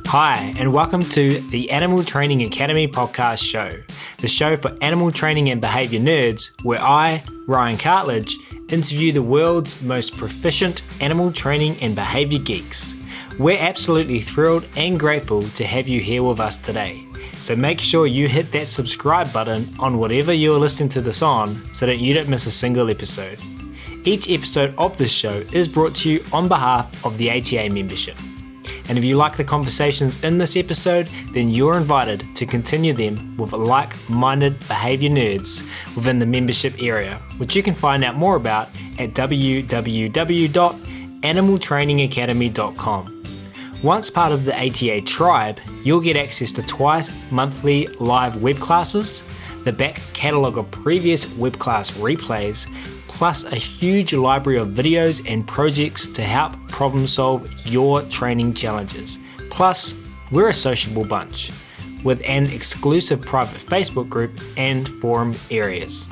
Hi, and welcome to the Animal Training Academy podcast show, the show for animal training and behaviour nerds, where I, Ryan Cartledge, interview the world's most proficient animal training and behaviour geeks. We're absolutely thrilled and grateful to have you here with us today. So make sure you hit that subscribe button on whatever you're listening to this on so that you don't miss a single episode. Each episode of this show is brought to you on behalf of the ATA membership. And if you like the conversations in this episode, then you're invited to continue them with like-minded behaviour nerds within the membership area, which you can find out more about at www.animaltrainingacademy.com. Once part of the ATA tribe, you'll get access to twice monthly live web classes, the back catalogue of previous web class replays, plus a huge library of videos and projects to help problem solve your training challenges. Plus, we're a sociable bunch with an exclusive private Facebook group and forum areas.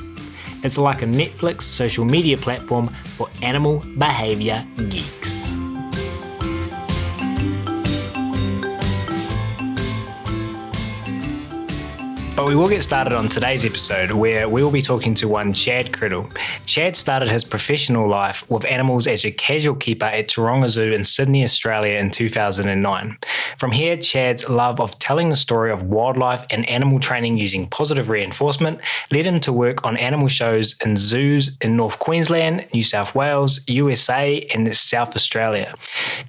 It's like a Netflix social media platform for animal behaviour geeks. But we will get started on today's episode, where we will be talking to one Chad Crittle. Chad started his professional life with animals as a casual keeper at Taronga Zoo in Sydney, Australia in 2009. From here, Chad's love of telling the story of wildlife and animal training using positive reinforcement led him to work on animal shows in zoos in North Queensland, New South Wales, USA, and South Australia.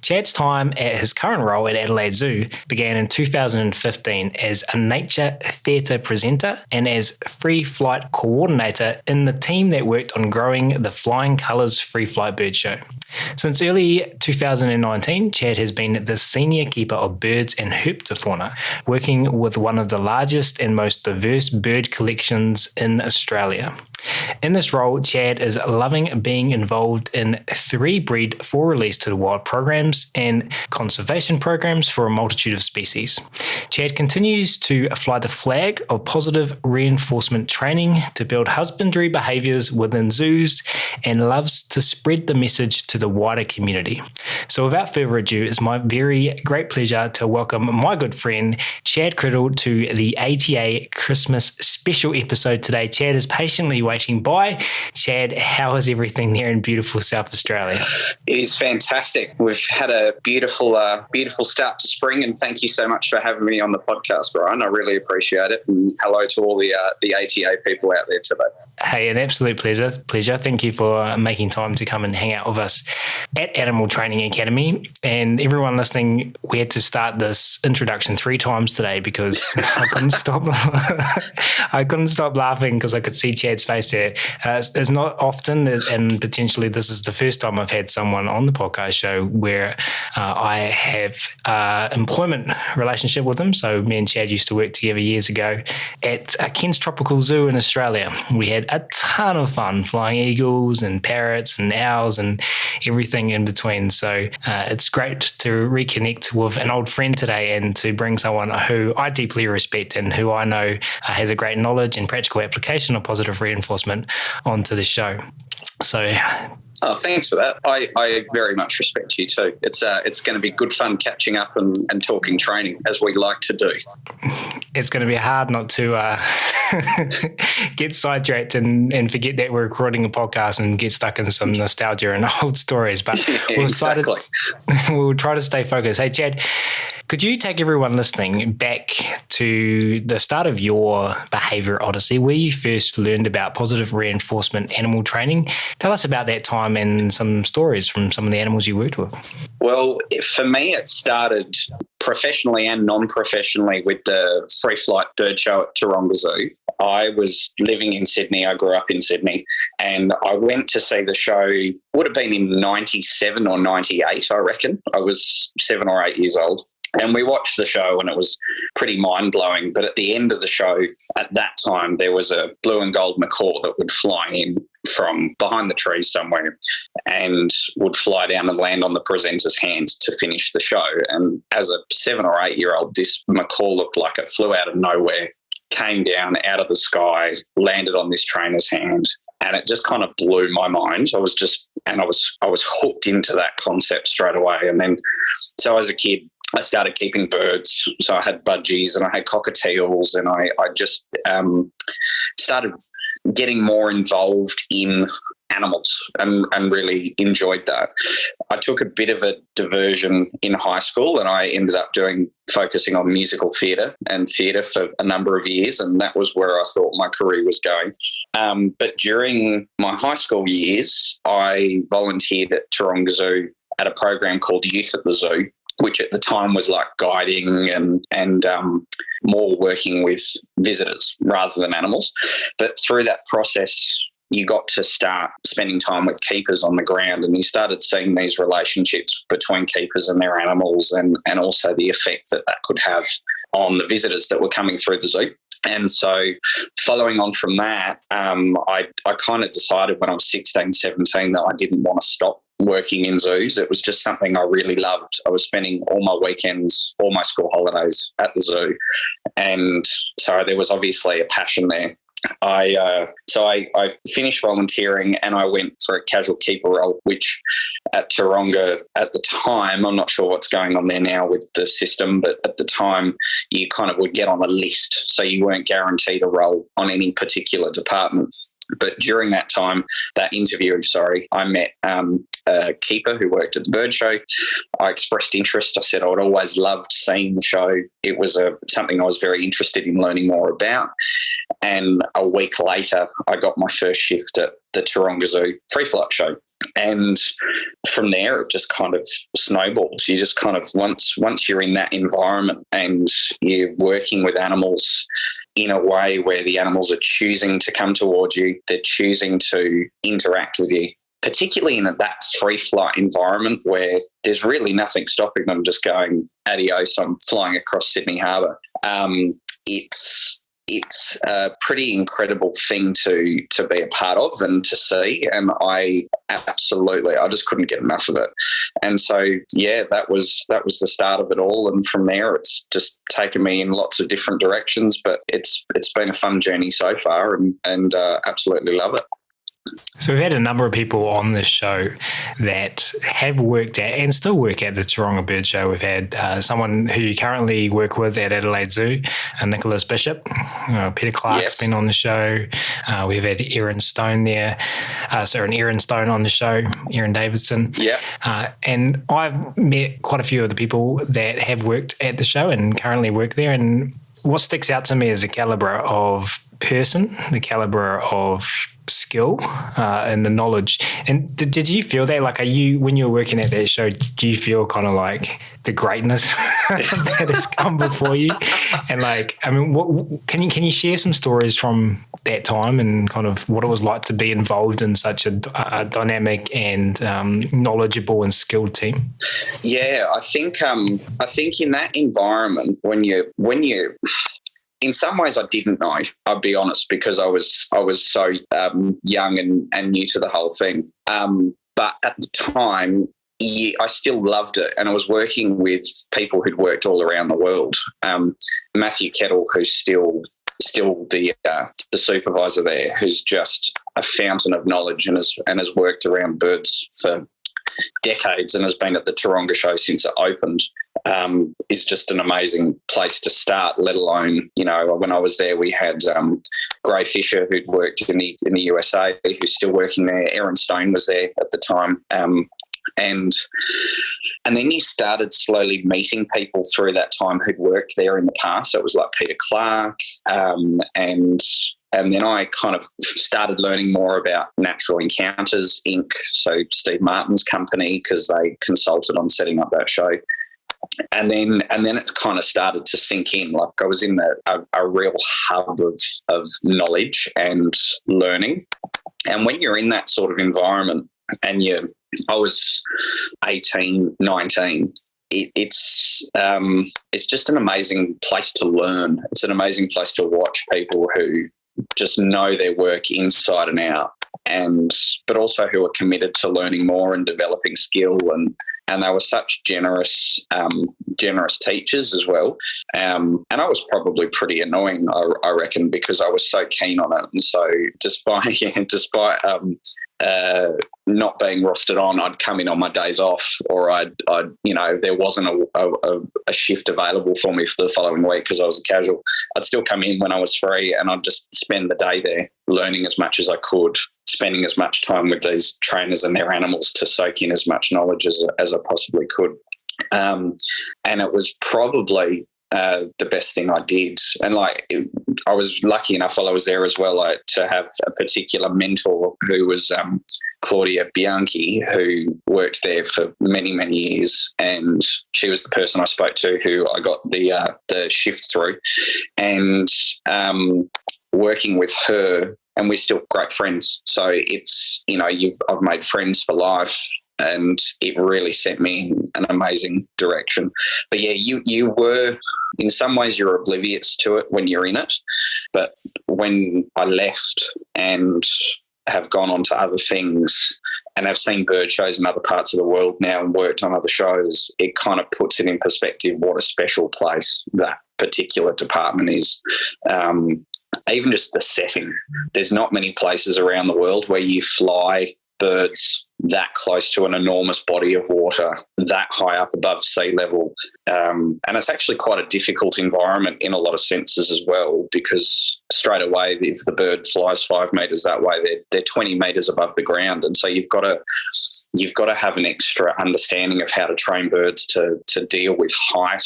Chad's time at his current role at Adelaide Zoo began in 2015 as a nature theatre presenter and as free flight coordinator in the team that worked on growing the Flying Colours Free Flight Bird Show. Since early 2019, Chad has been the senior keeper of birds and Herpetofauna, working with one of the largest and most diverse bird collections in Australia. In this role, Chad is loving being involved in 3 breed for release to the wild programs and conservation programs for a multitude of species. Chad continues to fly the flag of positive reinforcement training to build husbandry behaviours within zoos and loves to spread the message to the wider community. So without further ado, it's my very great pleasure to welcome my good friend Chad Crittle to the ATA Christmas special episode today. Chad is patiently waiting by. Chad, how is everything there in beautiful South Australia? It is fantastic. We've had a beautiful start to spring, and thank you so much for having me on the podcast, Brian. I really appreciate it, and hello to all the ATA people out there today. Hey, an absolute pleasure. Thank you for making time to come and hang out with us at Animal Training Academy. And everyone listening, we had to start this introduction 3 times today because I couldn't stop. I couldn't stop laughing because I could see Chad's face there. It's not often, and potentially this is the first time I've had someone on the podcast show where I have employment relationship with them. So me and Chad used to work together years ago at Kent's Tropical Zoo in Australia. We had a ton of fun flying eagles and parrots and owls and everything in between. So it's great to reconnect with an old friend today and to bring someone who I deeply respect and who I know has a great knowledge and practical application of positive reinforcement onto the show. So oh, thanks for that. I very much respect you too. It's going to be good fun catching up and talking training, as we like to do. It's going to be hard not to get sidetracked and forget that we're recording a podcast and get stuck in some nostalgia and old stories. But we'll try to stay focused. Hey, Chad, could you take everyone listening back to the start of your behaviour odyssey, where you first learned about positive reinforcement animal training? Tell us about that time and some stories from some of the animals you worked with. Well, for me, it started professionally and non-professionally with the Free Flight Bird Show at Taronga Zoo. I was living in Sydney. I grew up in Sydney, and I went to see the show, would have been in 97 or 98, I reckon. I was 7 or 8 years old. And we watched the show and it was pretty mind-blowing. But at the end of the show, at that time, there was a blue and gold macaw that would fly in from behind the trees somewhere and would fly down and land on the presenter's hand to finish the show. And as a 7 or 8 year old, this macaw looked like it flew out of nowhere, came down out of the sky, landed on this trainer's hand. And it just kind of blew my mind. I was hooked into that concept straight away. And then, so as a kid, I started keeping birds. So I had budgies and I had cockatiels, and I just started getting more involved in animals and really enjoyed that. I took a bit of a diversion in high school, and I ended up focusing on musical theatre for a number of years, and that was where I thought my career was going. But during my high school years, I volunteered at Taronga Zoo at a program called Youth at the Zoo, which at the time was like guiding and more working with visitors rather than animals. But through that process, you got to start spending time with keepers on the ground, and you started seeing these relationships between keepers and their animals, and also the effect that could have on the visitors that were coming through the zoo. And so following on from that, I kind of decided when I was 16, 17 that I didn't want to stop working in zoos. It was just something I really loved. I was spending all my weekends, all my school holidays at the zoo. And so there was obviously a passion there. I finished volunteering and I went for a casual keeper role, which at Taronga at the time, I'm not sure what's going on there now with the system, but at the time you kind of would get on a list. So you weren't guaranteed a role on any particular department. But during that time, I met a keeper who worked at the bird show. I expressed interest. I said I would always loved seeing the show. It was something I was very interested in learning more about. And a week later, I got my first shift at the Taronga Zoo free flight show. And from there, it just kind of snowballs. You just kind of, once you're in that environment and you're working with animals in a way where the animals are choosing to come towards you, they're choosing to interact with you, particularly in that free flight environment where there's really nothing stopping them just going, adios, I'm flying across Sydney Harbour. It's a pretty incredible thing to be a part of and to see, and I just couldn't get enough of it. And so, yeah, that was the start of it all, and from there it's just taken me in lots of different directions, but it's been a fun journey so far, and absolutely love it. So we've had a number of people on this show that have worked at and still work at the Taronga Bird Show. We've had someone who you currently work with at Adelaide Zoo, Nicholas Bishop. Peter Clark's been on the show. We've had Erin Stone there. Erin Stone on the show, Erin Davidson. Yeah. And I've met quite a few of the people that have worked at the show and currently work there. And what sticks out to me is the calibre of person, the calibre of skill and the knowledge. And did you feel that, like, when you were working at that show, do you feel kind of like the greatness that has come before you? And like, I mean, what can you share some stories from that time and kind of what it was like to be involved in such a dynamic and knowledgeable and skilled team? Yeah, I think in that environment when you in some ways, I didn't know, I'll be honest, because I was so young and new to the whole thing. But at the time, I still loved it, and I was working with people who'd worked all around the world. Matthew Kettle, who's still the supervisor there, who's just a fountain of knowledge and has worked around birds for decades and has been at the Taronga show since it opened, is just an amazing place to start, let alone, when I was there, we had Gray Fisher, who'd worked in the USA, who's still working there. Erin Stone was there at the time. And then you started slowly meeting people through that time who'd worked there in the past. So it was like Peter Clark, and then I kind of started learning more about Natural Encounters Inc., so Steve Martin's company, because they consulted on setting up that show. And then it kind of started to sink in. Like I was in a real hub of knowledge and learning. And when you're in that sort of environment, and I was 18, 19, it's just an amazing place to learn. It's an amazing place to watch people who just know their work inside and out, but also who are committed to learning more and developing skill, and they were such generous teachers as well. And I was probably pretty annoying, I reckon, because I was so keen on it. And so despite not being rostered on, I'd come in on my days off, or I'd if there wasn't a shift available for me for the following week because I was a casual, I'd still come in when I was free, and I'd just spend the day there learning as much as I could, spending as much time with these trainers and their animals to soak in as much knowledge as I possibly could. And it was probably the best thing I did. And I was lucky enough while I was there as well, to have a particular mentor who was Claudia Bianchi, who worked there for many, many years. And she was the person I spoke to who I got the shift through. And working with her, and we're still great friends. So it's, I've made friends for life, and it really set me in an amazing direction. But yeah, you were, in some ways you're oblivious to it when you're in it. But when I left and have gone on to other things and have seen bird shows in other parts of the world now and worked on other shows, it kind of puts it in perspective what a special place that particular department is. Even just the setting. There's not many places around the world where you fly birds that close to an enormous body of water, that high up above sea level. And it's actually quite a difficult environment in a lot of senses as well, because straight away, if the bird flies 5 metres that way, they're 20 metres above the ground. And so you've got to have an extra understanding of how to train birds to deal with height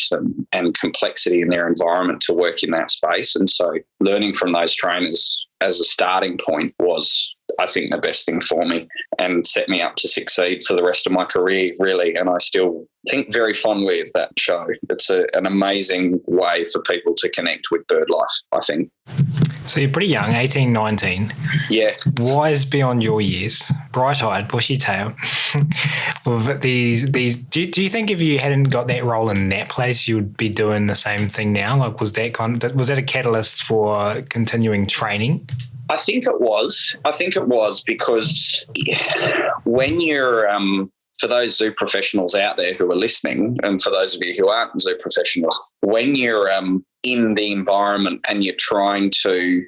and complexity in their environment to work in that space. And so learning from those trainers as a starting point was, I think, the best thing for me and set me up to succeed for the rest of my career, really. And I still think very fondly of that show. It's an amazing way for people to connect with bird life, I think. So you're pretty young, 18, 19. Yeah. Wise beyond your years, bright-eyed, bushy-tailed. With these. Do you think if you hadn't got that role in that place, you would be doing the same thing now? Was that a catalyst for continuing training? I think it was. Because when you're, for those zoo professionals out there who are listening, and for those of you who aren't zoo professionals, when you're in the environment and you're trying to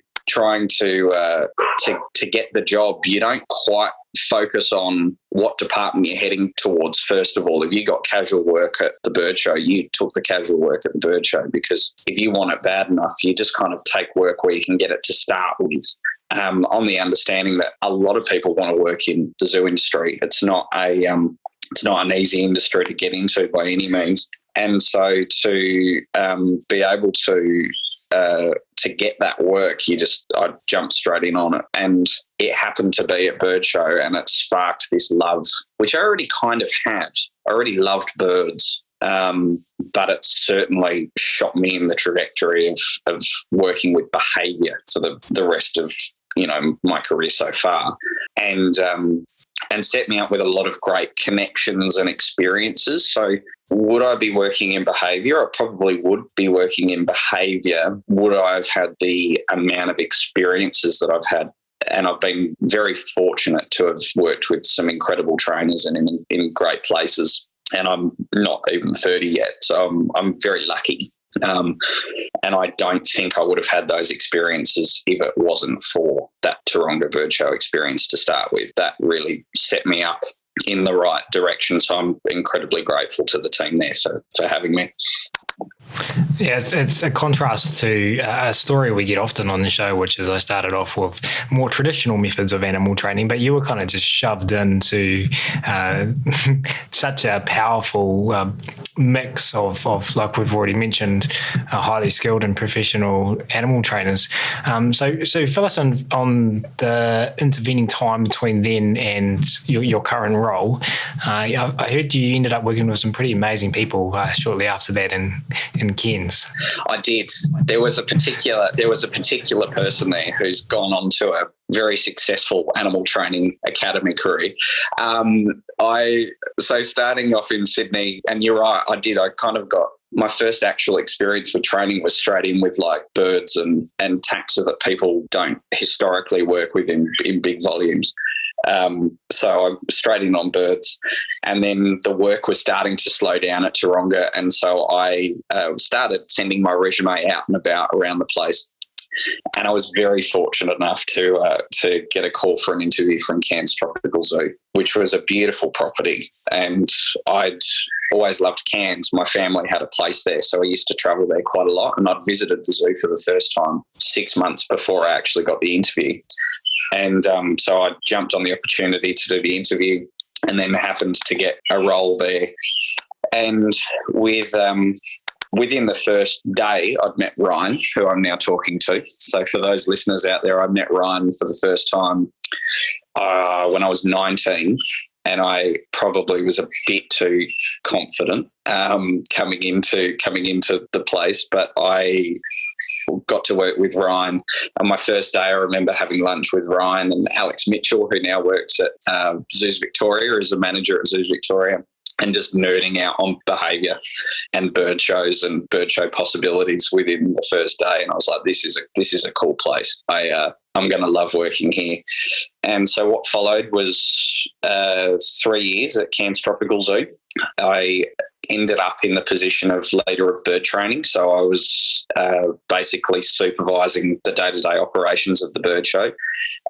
get the job, you don't quite focus on what department you're heading towards. First of all, if you got casual work at the bird show, you took the casual work at the bird show, because if you want it bad enough, you just kind of take work where you can get it to start with. On the understanding that a lot of people want to work in the zoo industry. It's not an easy industry to get into by any means. And so to be able to get that work, I jumped straight in on it. And it happened to be at Bird Show, and it sparked this love, which I already kind of had. I already loved birds, but it certainly shot me in the trajectory of working with behaviour for the rest of my career so far, and set me up with a lot of great connections and experiences. So would I be working in behaviour? I probably would be working in behaviour. Would I have had the amount of experiences that I've had? And I've been very fortunate to have worked with some incredible trainers and in great places. And I'm not even 30 yet, so I'm very lucky. And I don't think I would have had those experiences if it wasn't for that Taronga Bird Show experience to start with. That really set me up in the right direction. So I'm incredibly grateful to the team there for having me. Yeah, it's a contrast to a story we get often on the show, which is I started off with more traditional methods of animal training, but you were kind of just shoved into such a powerful mix of, like we've already mentioned, highly skilled and professional animal trainers. So fill us on the intervening time between then and your current role. I heard you ended up working with some pretty amazing people shortly after that in Cairns. I did. There was a particular person there who's gone on to a very successful animal training academy career. So starting off in Sydney, and you're right, I kind of got my first actual experience with training was straight in with like birds and taxa that people don't historically work with in big volumes. So I'm straight in on birds, and then the work was starting to slow down at Taronga, and so I started sending my resume out and about around the place. And I was very fortunate enough to get a call for an interview from Cairns Tropical Zoo, which was a beautiful property. And I'd always loved Cairns. My family had a place there, so I used to travel there quite a lot. And I'd visited the zoo for the first time 6 months before I actually got the interview. And so I jumped on the opportunity to do the interview, and then happened to get a role there. And within the first day, I'd met Ryan, who I'm now talking to. So for those listeners out there, I met Ryan for the first time when I was 19, and I probably was a bit too confident coming into the place, but I got to work with Ryan. On my first day, I remember having lunch with Ryan and Alex Mitchell, who now works at Zoos Victoria as a manager at Zoos Victoria, and just nerding out on behaviour and bird shows and bird show possibilities within the first day. And I was like, this is a cool place. I'm going to love working here. And so what followed was 3 years at Cairns Tropical Zoo. I ended up in the position of leader of bird training. So I was basically supervising the day-to-day operations of the bird show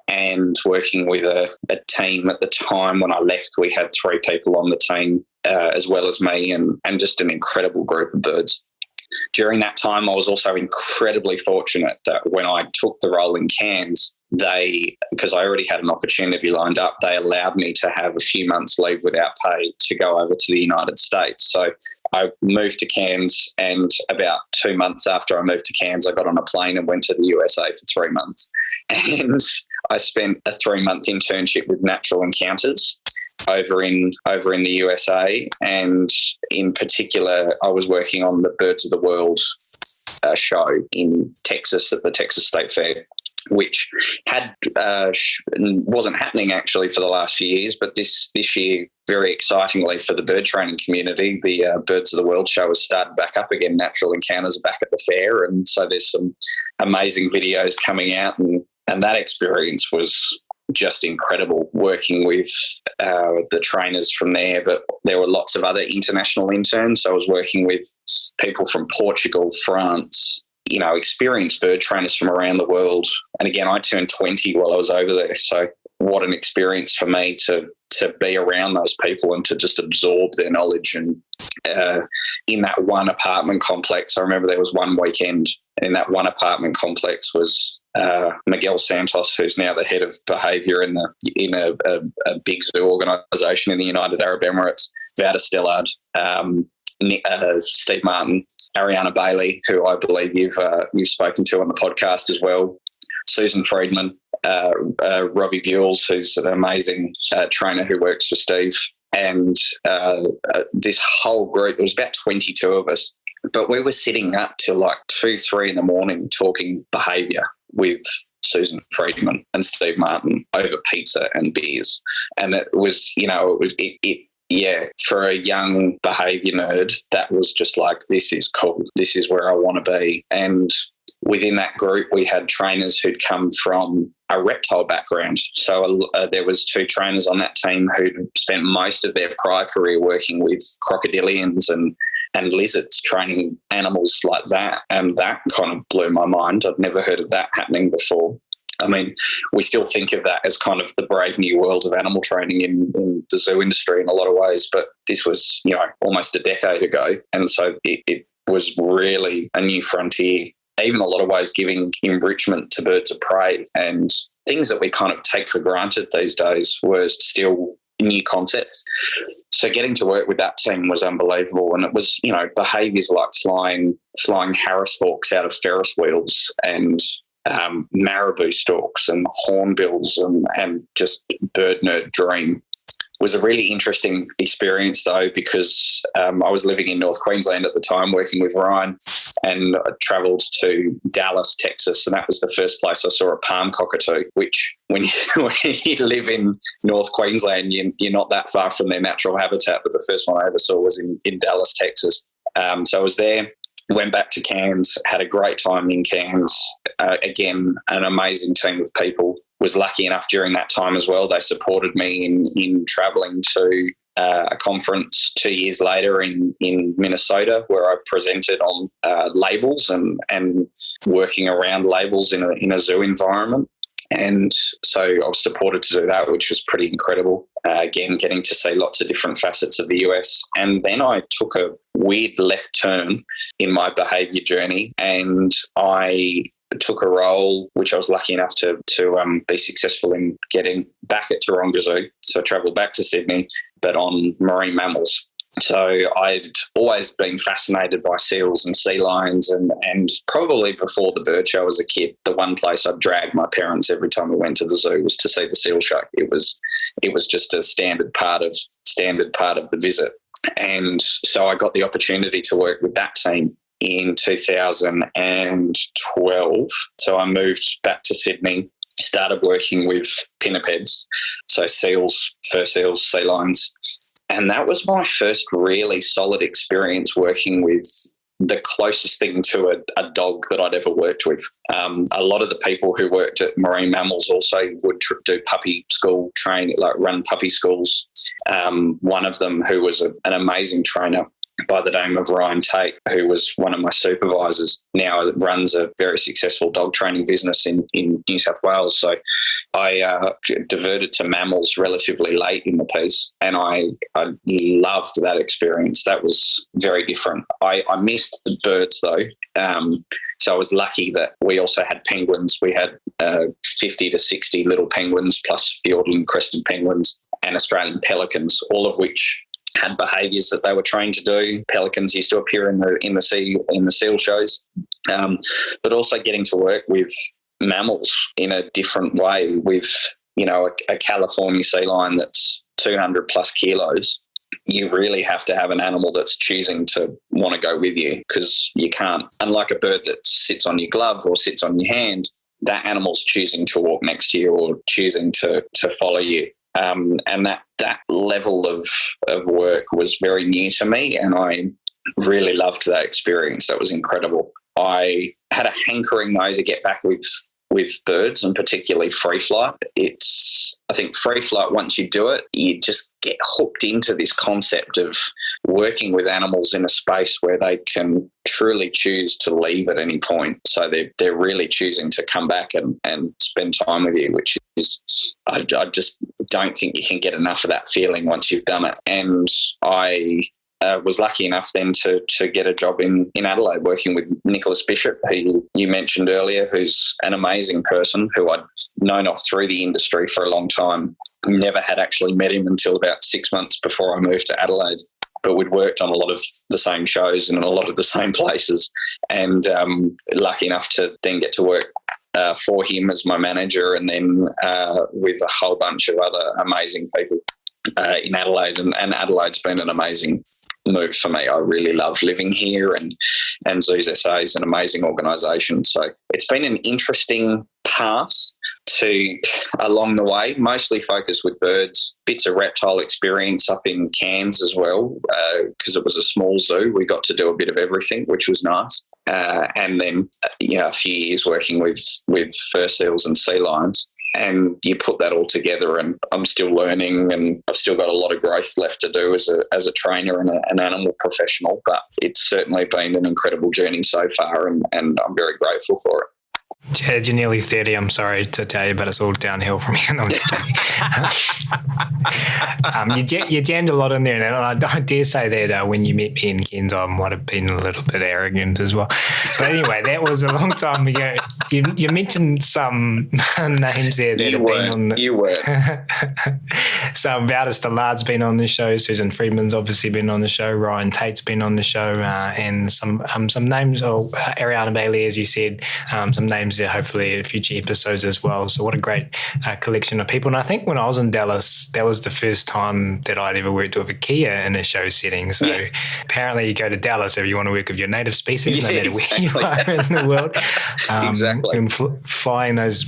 and working with a team. At the time when I left, we had 3 people on the team as well as me, and just an incredible group of birds. During that time, I was also incredibly fortunate that when I took the role in Cairns, because I already had an opportunity lined up, they allowed me to have a few months leave without pay to go over to the United States. So I moved to Cairns, and about 2 months after I moved to Cairns, I got on a plane and went to the USA for 3 months. And I spent a 3-month internship with Natural Encounters over in the USA, and in particular, I was working on the Birds of the World show in Texas at the Texas State Fair, which wasn't happening actually for the last few years, but this year, very excitingly for the bird training community, the Birds of the World show has started back up again. Natural Encounters are back at the fair, and so there's some amazing videos coming out, and that experience was just incredible, working with the trainers from there. But there were lots of other international interns. So I was working with people from Portugal, France, experienced bird trainers from around the world. And again, I turned 20 while I was over there. So what an experience for me to be around those people and to just absorb their knowledge. And in that one apartment complex, I remember there was one weekend, and in that one apartment complex was Miguel Santos, who's now the head of behaviour in a big zoo organisation in the United Arab Emirates, Vada Stellard, Steve Martin, Ariana Bailey, who I believe you've spoken to on the podcast as well, Susan Friedman, Robbie Buells, who's an amazing trainer who works for Steve, and this whole group. There was about 22 of us, but we were sitting up till like 2-3 in the morning talking behaviour with Susan Friedman and Steve Martin over pizza and beers. And it was, for a young behaviour nerd, that was just like, this is cool. This is where I want to be. And within that group, we had trainers who'd come from a reptile background. So there was 2 trainers on that team who'd spent most of their prior career working with crocodilians and lizards, training animals like that. And that kind of blew my mind. I'd never heard of that happening before. I mean, we still think of that as kind of the brave new world of animal training in the zoo industry in a lot of ways, but this was, almost a decade ago. And so it was really a new frontier, even a lot of ways giving enrichment to birds of prey, and things that we kind of take for granted these days were still new concepts. So getting to work with that team was unbelievable. And it was, behaviours like flying Harris hawks out of Ferris wheels, and marabou stalks and hornbills, and just bird nerd dream. Was a really interesting experience though, because I was living in North Queensland at the time working with Ryan, and I travelled to Dallas, Texas, and that was the first place I saw a palm cockatoo, which when you live in North Queensland, you're not that far from their natural habitat, but the first one I ever saw was in Dallas, Texas. So I was there, went back to Cairns, had a great time in Cairns. Again, an amazing team of people. Was lucky enough during that time as well. They supported me in travelling to a conference 2 years later in Minnesota, where I presented on labels and working around labels in a zoo environment. And so I was supported to do that, which was pretty incredible. Again, getting to see lots of different facets of the US. And then I took a weird left turn in my behaviour journey, and I took a role which I was lucky enough to be successful in getting back at Taronga Zoo. So I travelled back to Sydney, but on marine mammals. So I'd always been fascinated by seals and sea lions, and probably before the bird show as a kid, the one place I'd drag my parents every time we went to the zoo was to see the seal show. It was just a standard part of the visit. And so I got the opportunity to work with that team in 2012. So I moved back to Sydney, started working with pinnipeds, so seals, fur seals, sea lions. And that was my first really solid experience working with the closest thing to a dog that I'd ever worked with. A lot of the people who worked at marine mammals also would do puppy school training, like run puppy schools. One of them, who was an amazing trainer by the name of Ryan Tate, who was one of my supervisors, now runs a very successful dog training business in New South Wales. So I diverted to mammals relatively late in the piece, and I loved that experience. That was very different. I missed the birds though. So I was lucky that we also had penguins. We had 50 to 60 little penguins plus Fiordland crested penguins and Australian pelicans, all of which had behaviours that they were trained to do. Pelicans used to appear in the seal shows, but also getting to work with mammals in a different way, with a California sea lion that's 200 plus kilos. You really have to have an animal that's choosing to want to go with you, because you can't, unlike a bird that sits on your glove or sits on your hand, that animal's choosing to walk next to you or choosing to follow you. And that level of work was very new to me, and I really loved that experience. That was incredible. I had a hankering though to get back with birds, and particularly free flight. I think free flight, once you do it, you just get hooked into this concept of working with animals in a space where they can truly choose to leave at any point. So they're really choosing to come back and spend time with you, which is, I just don't think you can get enough of that feeling once you've done it. And I was lucky enough then to get a job in Adelaide working with Nicholas Bishop, who you mentioned earlier, who's an amazing person who I'd known off through the industry for a long time. Never had actually met him until about 6 months before I moved to Adelaide. But we'd worked on a lot of the same shows and in a lot of the same places, and lucky enough to then get to work for him as my manager, and then with a whole bunch of other amazing people in Adelaide. And Adelaide's been an amazing move for me. I really love living here, and Zoos SA is an amazing organisation. So it's been an interesting path along the way, mostly focused with birds, bits of reptile experience up in Cairns as well, because it was a small zoo. We got to do a bit of everything, which was nice. And then a few years working with fur seals and sea lions. And you put that all together, and I'm still learning, and I've still got a lot of growth left to do as a trainer and an animal professional. But it's certainly been an incredible journey so far, and I'm very grateful for it. Chad, you're nearly 30. I'm sorry to tell you, but it's all downhill from here. No, I'm just joking. You jammed a lot in there, and I dare say that when you met me in Cairns, I might have been a little bit arrogant as well. But anyway, that was a long time ago. You mentioned some names there that have been on the... You were. So Valdis Dillard's been on the show. Susan Friedman's obviously been on the show. Ryan Tate's been on the show, and some names, Ariana Bailey, as you said, some names there hopefully in future episodes as well. So what a great collection of people. And I think when I was in Dallas, that was the first time that I'd ever worked with a Kia in a show setting. So apparently you go to Dallas if you want to work with your native species, no matter where you are in the world. Exactly. And flying those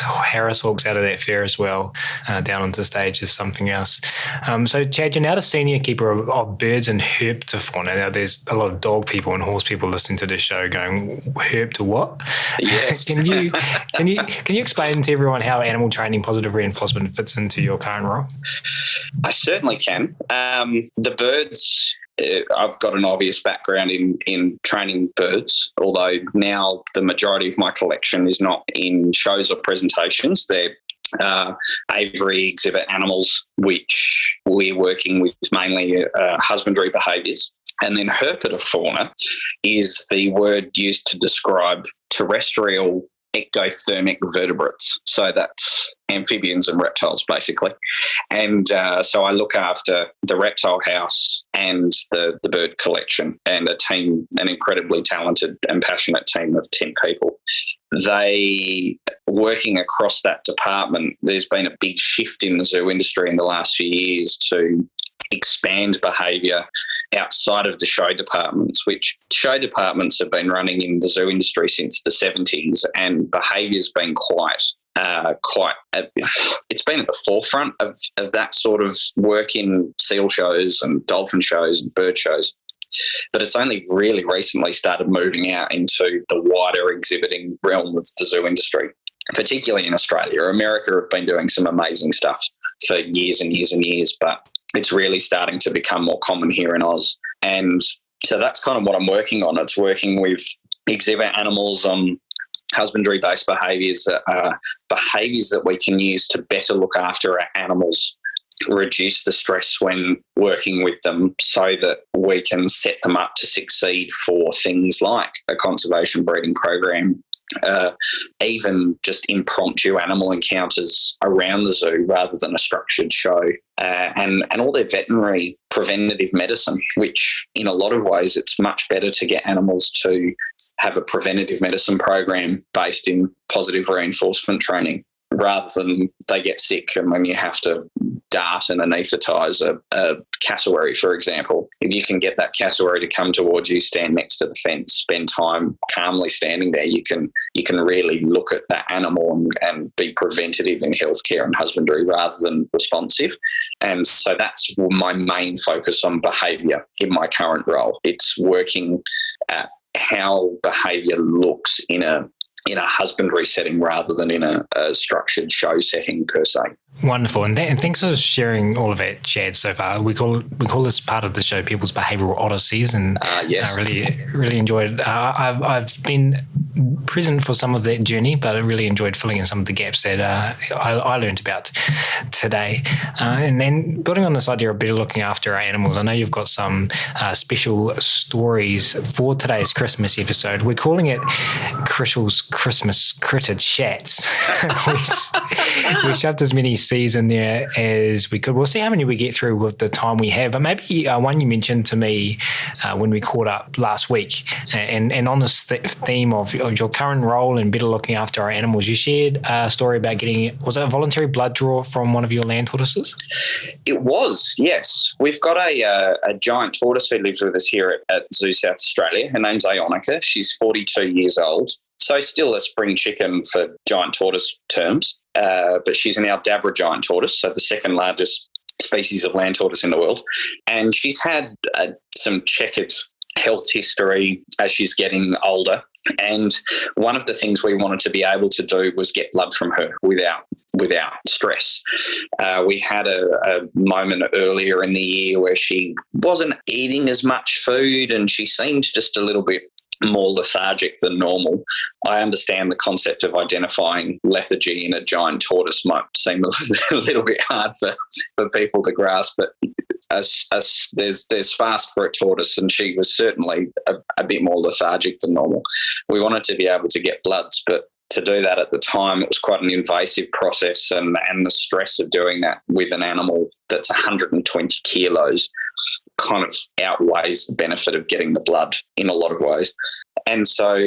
Harris hawks out of that Ferris wheel down onto stage is something else. So Chad, you're now the senior keeper of birds and herpetofauna. Now there's a lot of dog people and horse people listening to this show going, herp to what? Yes. Can you explain to everyone how animal training positive reinforcement fits into your current role? I certainly can. The birds, I've got an obvious background in training birds, although now the majority of my collection is not in shows or presentations. They're aviary exhibit animals, which we're working with mainly husbandry behaviours. And then herpetofauna is the word used to describe terrestrial ectothermic vertebrates. So that's amphibians and reptiles, basically. And so I look after the reptile house and the bird collection, and an incredibly talented and passionate team of 10 people. They, working across that department, there's been a big shift in the zoo industry in the last few years to expand behaviour outside of the show departments, which show departments have been running in the zoo industry since the 70s, and behaviour's been it's been at the forefront of that sort of work in seal shows and dolphin shows and bird shows. But it's only really recently started moving out into the wider exhibiting realm of the zoo industry, particularly in Australia. America have been doing some amazing stuff for years and years and years, but it's really starting to become more common here in Oz. And so that's kind of what I'm working on. It's working with exhibit animals on husbandry-based behaviours that are behaviours that we can use to better look after our animals, reduce the stress when working with them, so that we can set them up to succeed for things like a conservation breeding program, even just impromptu animal encounters around the zoo rather than a structured show, and all their veterinary preventative medicine, which in a lot of ways it's much better to get animals to have a preventative medicine program based in positive reinforcement training rather than they get sick and then you have to dart and anaesthetise a cassowary, for example. If you can get that cassowary to come towards you, stand next to the fence, spend time calmly standing there, you can really look at that animal and be preventative in healthcare and husbandry rather than responsive. And so that's my main focus on behaviour in my current role. It's working at how behaviour looks in a husbandry setting rather than in a structured show setting per se. Wonderful. And thanks for sharing all of it, Chad, so far. We call this part of the show People's Behavioural Odysseys, and yes. I really enjoyed I've been present for some of that journey, but I really enjoyed filling in some of the gaps that I learned about today. And then building on this idea of better looking after our animals, I know you've got some special stories for today's Christmas episode. We're calling it Crittle's Christmas Critter Chats. We shoved as many C's in there as we could. We'll see how many we get through with the time we have. But maybe one you mentioned to me when we caught up last week, and on this theme of your current role in better looking after our animals, you shared a story about getting, was it a voluntary blood draw from one of your land tortoises? It was, yes. We've got a giant tortoise who lives with us here at Zoo South Australia. Her name's Ionica. She's 42 years old. So still a spring chicken for giant tortoise terms, but she's an Aldabra giant tortoise, so the second largest species of land tortoise in the world. And she's had some checkered health history as she's getting older. And one of the things we wanted to be able to do was get blood from her without stress. We had a moment earlier in the year where she wasn't eating as much food and she seemed just a little bit more lethargic than normal. I understand the concept of identifying lethargy in a giant tortoise might seem a little bit hard for people to grasp, but there's fast for a tortoise, and she was certainly a bit more lethargic than normal. We wanted to be able to get bloods, but to do that at the time, it was quite an invasive process, and the stress of doing that with an animal that's 120 kilos kind of outweighs the benefit of getting the blood in a lot of ways. And so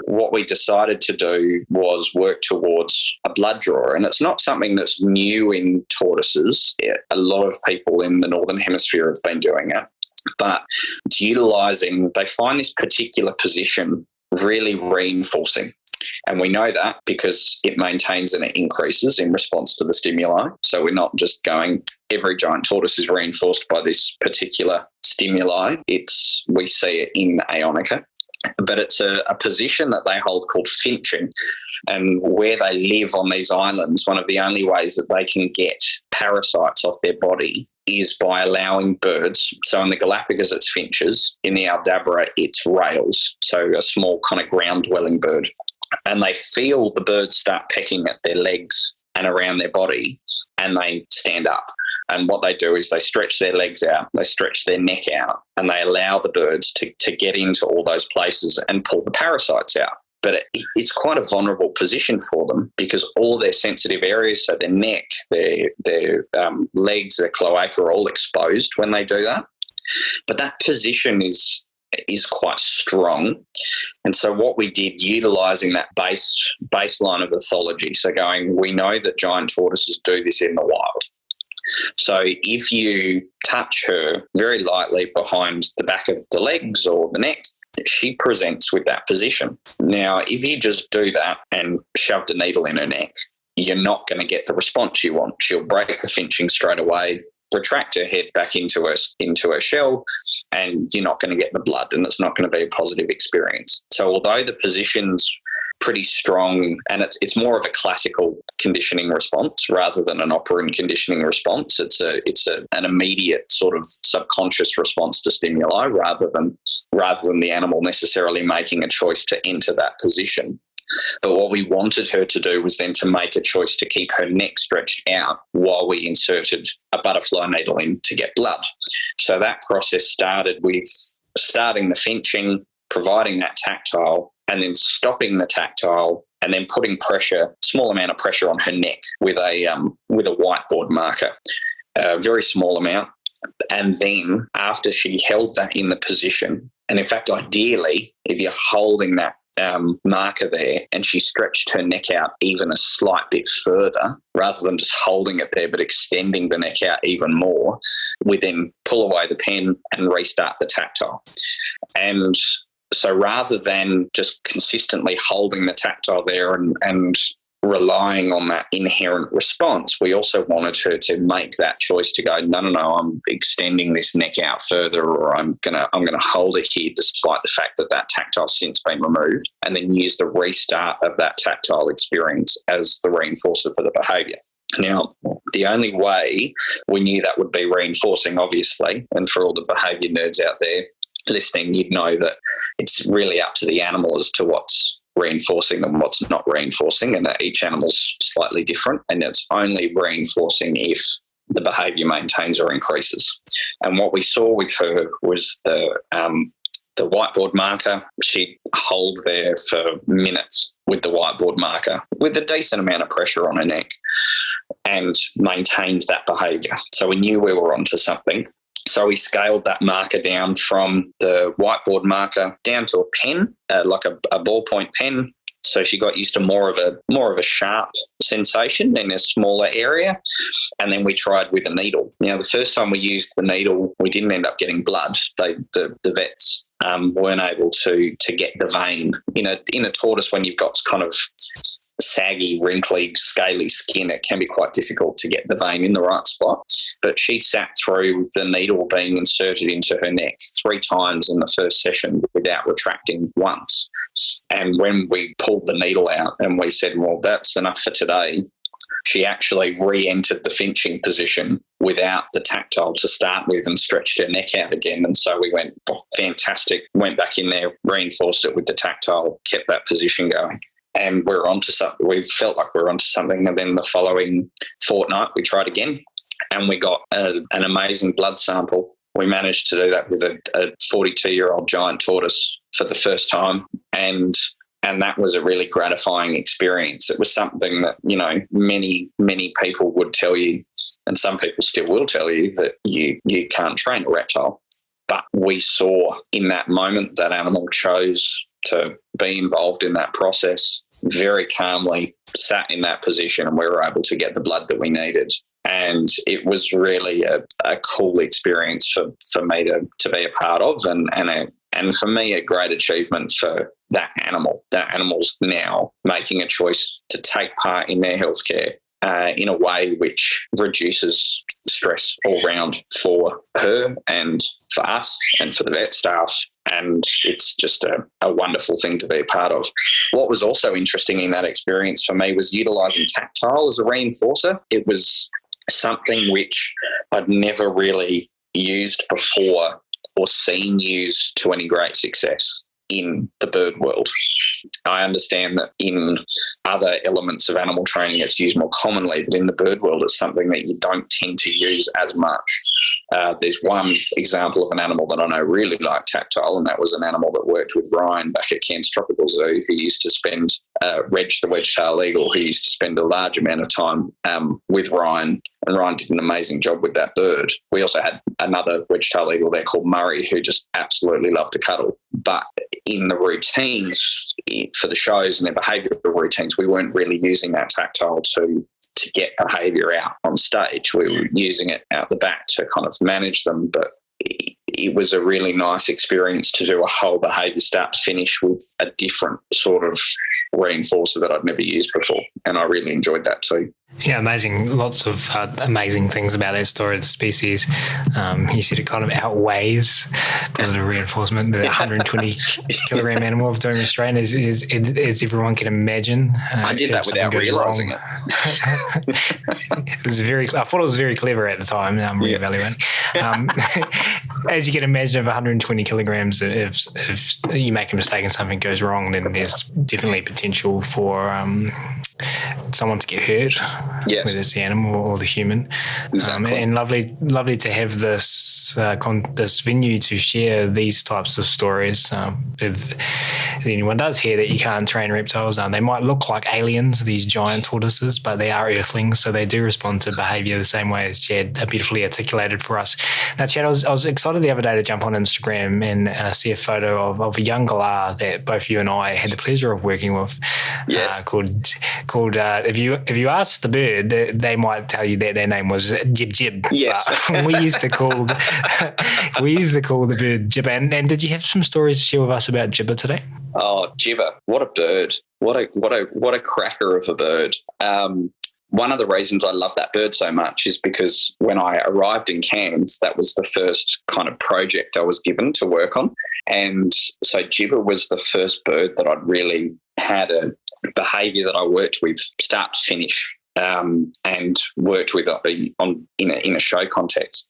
what we decided to do was work towards a blood drawer. And it's not something that's new in tortoises. A lot of people in the Northern Hemisphere have been doing it. But it's utilising, they find this particular position really reinforcing. And we know that because it maintains and it increases in response to the stimuli. So we're not just going, every giant tortoise is reinforced by this particular stimuli. We see it in Ionica. but it's a position that they hold called finching. And where they live on these islands, one of the only ways that they can get parasites off their body is by allowing birds. So in the Galapagos, it's finches. In the Aldabra, it's rails, so a small kind of ground-dwelling bird. And they feel the birds start pecking at their legs and around their body, and they stand up. And what they do is they stretch their legs out, they stretch their neck out, and they allow the birds to get into all those places and pull the parasites out. But it's quite a vulnerable position for them because all their sensitive areas, so their neck, their legs, their cloaca, are all exposed when they do that. But that position is quite strong. And so what we did, utilising that baseline of ethology, so going, we know that giant tortoises do this in the wild. So if you touch her very lightly behind the back of the legs or the neck, she presents with that position. Now, if you just do that and shoved a needle in her neck, you're not going to get the response you want. She'll break the finching straight away, retract her head back into her shell, and you're not going to get the blood, and it's not going to be a positive experience. So although the position's pretty strong, and it's more of a classical conditioning response rather than an operant conditioning response. It's an immediate sort of subconscious response to stimuli rather than the animal necessarily making a choice to enter that position. But what we wanted her to do was then to make a choice to keep her neck stretched out while we inserted a butterfly needle in to get blood. So that process started with starting the finching, providing that tactile, and then stopping the tactile, and then putting pressure, small amount of pressure on her neck with a whiteboard marker, a very small amount. And then after she held that in the position, and in fact, ideally, if you're holding that marker there and she stretched her neck out even a slight bit further, rather than just holding it there but extending the neck out even more, we then pull away the pen and restart the tactile. And so rather than just consistently holding the tactile there and relying on that inherent response, we also wanted her to make that choice to go, no, I'm extending this neck out further, or I'm gonna hold it here despite the fact that that tactile's since been removed, and then use the restart of that tactile experience as the reinforcer for the behaviour. Now, the only way we knew that would be reinforcing, obviously, and for all the behaviour nerds out there listening, you'd know that it's really up to the animal as to what's reinforcing and what's not reinforcing, and that each animal's slightly different, and it's only reinforcing if the behaviour maintains or increases. And what we saw with her was the whiteboard marker. She'd hold there for minutes with the whiteboard marker with a decent amount of pressure on her neck and maintained that behaviour. So we knew we were onto something. So we scaled that marker down from the whiteboard marker down to a pen, like a ballpoint pen. So she got used to more of a sharp sensation in a smaller area. And then we tried with a needle. Now, the first time we used the needle, we didn't end up getting blood. The vets weren't able to get the vein. In a tortoise, when you've got kind of saggy, wrinkly, scaly skin, it can be quite difficult to get the vein in the right spot. But she sat through the needle being inserted into her neck 3 times in the first session without retracting once. And when we pulled the needle out and we said, well, that's enough for today, she actually re-entered the finching position without the tactile to start with and stretched her neck out again. And so we went, fantastic, went back in there, reinforced it with the tactile, kept that position going. And we're onto something. We felt like we were onto something. And then the following fortnight, we tried again, and we got an amazing blood sample. We managed to do that with a 42-year-old giant tortoise for the first time, and that was a really gratifying experience. It was something that, many, many people would tell you, and some people still will tell you, that you can't train a reptile. But we saw in that moment that animal chose to be involved in that process, very calmly sat in that position, and we were able to get the blood that we needed. And it was really a cool experience for me to be a part of, and for me, a great achievement for that animal. That animal's now making a choice to take part in their healthcare in a way which reduces stress all round for her and for us and for the vet staff. And it's just a wonderful thing to be a part of. What was also interesting in that experience for me was utilising tactile as a reinforcer. It was something which I'd never really used before or seen used to any great success in the bird world. I understand that in other elements of animal training it's used more commonly, but in the bird world it's something that you don't tend to use as much. There's one example of an animal that I know really liked tactile, and that was an animal that worked with Ryan back at Cairns Tropical Zoo, who used to spend, Reg the wedge-tailed eagle, who used to spend a large amount of time with Ryan, and Ryan did an amazing job with that bird. We also had another wedge-tailed eagle there called Murray, who just absolutely loved to cuddle. But in the routines for the shows and their behavioural routines, we weren't really using that tactile to get behaviour out on stage. We were using it out the back to kind of manage them, but it was a really nice experience to do a whole behaviour start to finish with a different sort of reinforcer that I'd never used before, and I really enjoyed that too. Yeah, amazing. Lots of amazing things about that story of the species. You said it kind of outweighs positive reinforcement. The 120 kilogram animal of doing restraint is everyone can imagine. I did that without realising it. It was I thought it was very clever at the time. I'm reevaluating. As you can imagine, of 120 kilograms, if you make a mistake and something goes wrong, then there's definitely potential for someone to get hurt, yes, whether it's the animal or the human. Exactly. And lovely to have this this venue to share these types of stories. If anyone does hear that you can't train reptiles, they might look like aliens, these giant tortoises, but they are earthlings, so they do respond to behaviour the same way as Chad beautifully articulated for us. Now, Chad, I was excited the other day to jump on Instagram and see a photo of a young galah that both you and I had the pleasure of working with. Yes. Called if you ask the bird, they might tell you that their name was Jib Jib. Yes. We used to call the bird Jibber. And did you have some stories to share with us about Jibber today? Oh, Jibber! What a bird! What a cracker of a bird! One of the reasons I love that bird so much is because when I arrived in Cairns, that was the first kind of project I was given to work on. And so Jibber was the first bird that I'd really had a behaviour that I worked with start to finish and worked with in a show context.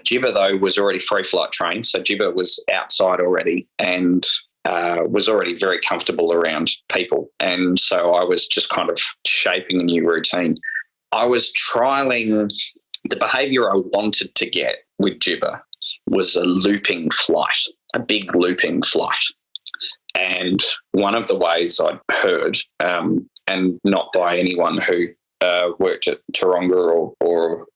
Jibber, though, was already free flight trained. So Jibber was outside already and was already very comfortable around people. And so I was just kind of shaping a new routine. I was trialling the behaviour I wanted to get with Jibber was a looping flight, a big looping flight. And one of the ways I'd heard, and not by anyone who worked at Taronga or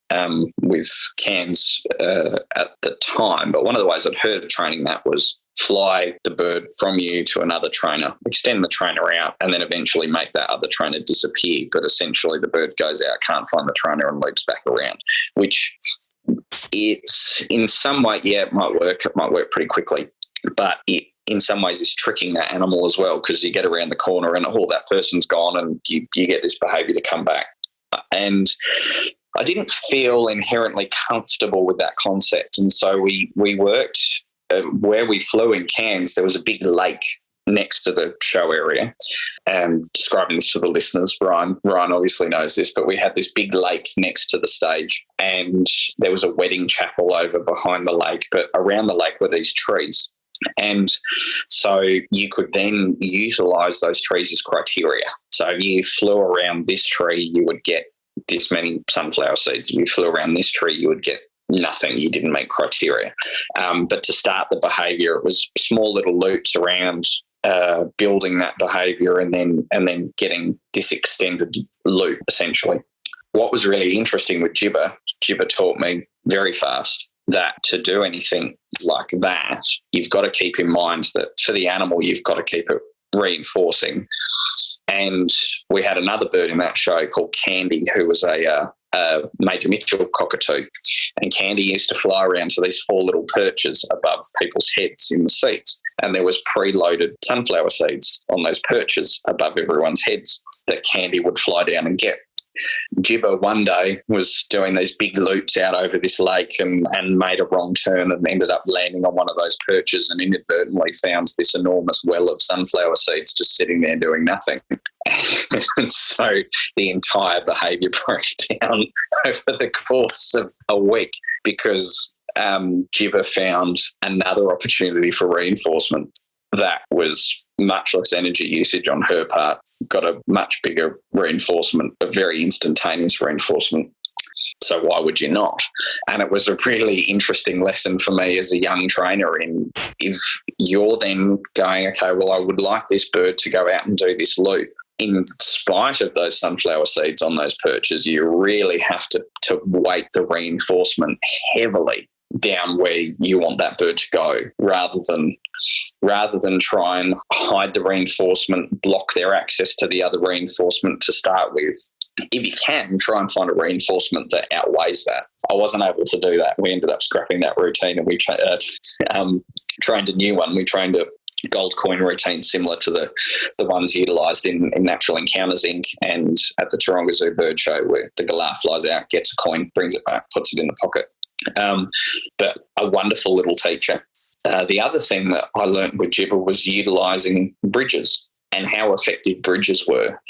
with Cairns at the time, but one of the ways I'd heard of training that was fly the bird from you to another trainer, extend the trainer out, and then eventually make that other trainer disappear. But essentially the bird goes out, can't find the trainer, and loops back around, which it's in some way, it might work. It might work pretty quickly, but it in some ways is tricking that animal as well, because you get around the corner and that person's gone and you get this behaviour to come back. And I didn't feel inherently comfortable with that concept. And so we worked where we flew in Cairns. There was a big lake next to the show area. Describing this for the listeners, Ryan obviously knows this, but we had this big lake next to the stage, and there was a wedding chapel over behind the lake, but around the lake were these trees. And so you could then utilise those trees as criteria. So if you flew around this tree, you would get this many sunflower seeds. If you flew around this tree, you would get nothing. You didn't make criteria. But to start the behaviour, it was small little loops around building that behaviour and then getting this extended loop, essentially. What was really interesting with Jibber taught me very fast that to do anything like that, you've got to keep in mind that for the animal, you've got to keep it reinforcing. And we had another bird in that show called Candy, who was a Major Mitchell cockatoo. And Candy used to fly around to these 4 little perches above people's heads in the seats. And there was preloaded sunflower seeds on those perches above everyone's heads that Candy would fly down and get. Gibber one day was doing these big loops out over this lake and made a wrong turn and ended up landing on one of those perches and inadvertently found this enormous well of sunflower seeds just sitting there doing nothing. And so the entire behaviour broke down over the course of a week because Gibber found another opportunity for reinforcement that was much less energy usage on her part, got a much bigger reinforcement, a very instantaneous reinforcement. So why would you not? And it was a really interesting lesson for me as a young trainer in if you're then going, okay, well, I would like this bird to go out and do this loop. In spite of those sunflower seeds on those perches, you really have to weight the reinforcement heavily down where you want that bird to go rather than try and hide the reinforcement, block their access to the other reinforcement to start with. If you can, try and find a reinforcement that outweighs that. I wasn't able to do that. We ended up scrapping that routine and we trained a new one. We trained a gold coin routine similar to the ones utilised in Natural Encounters Inc. and at the Taronga Zoo Bird Show, where the galah flies out, gets a coin, brings it back, puts it in the pocket. But a wonderful little teacher. The other thing that I learnt with Gibber was utilising bridges and how effective bridges were,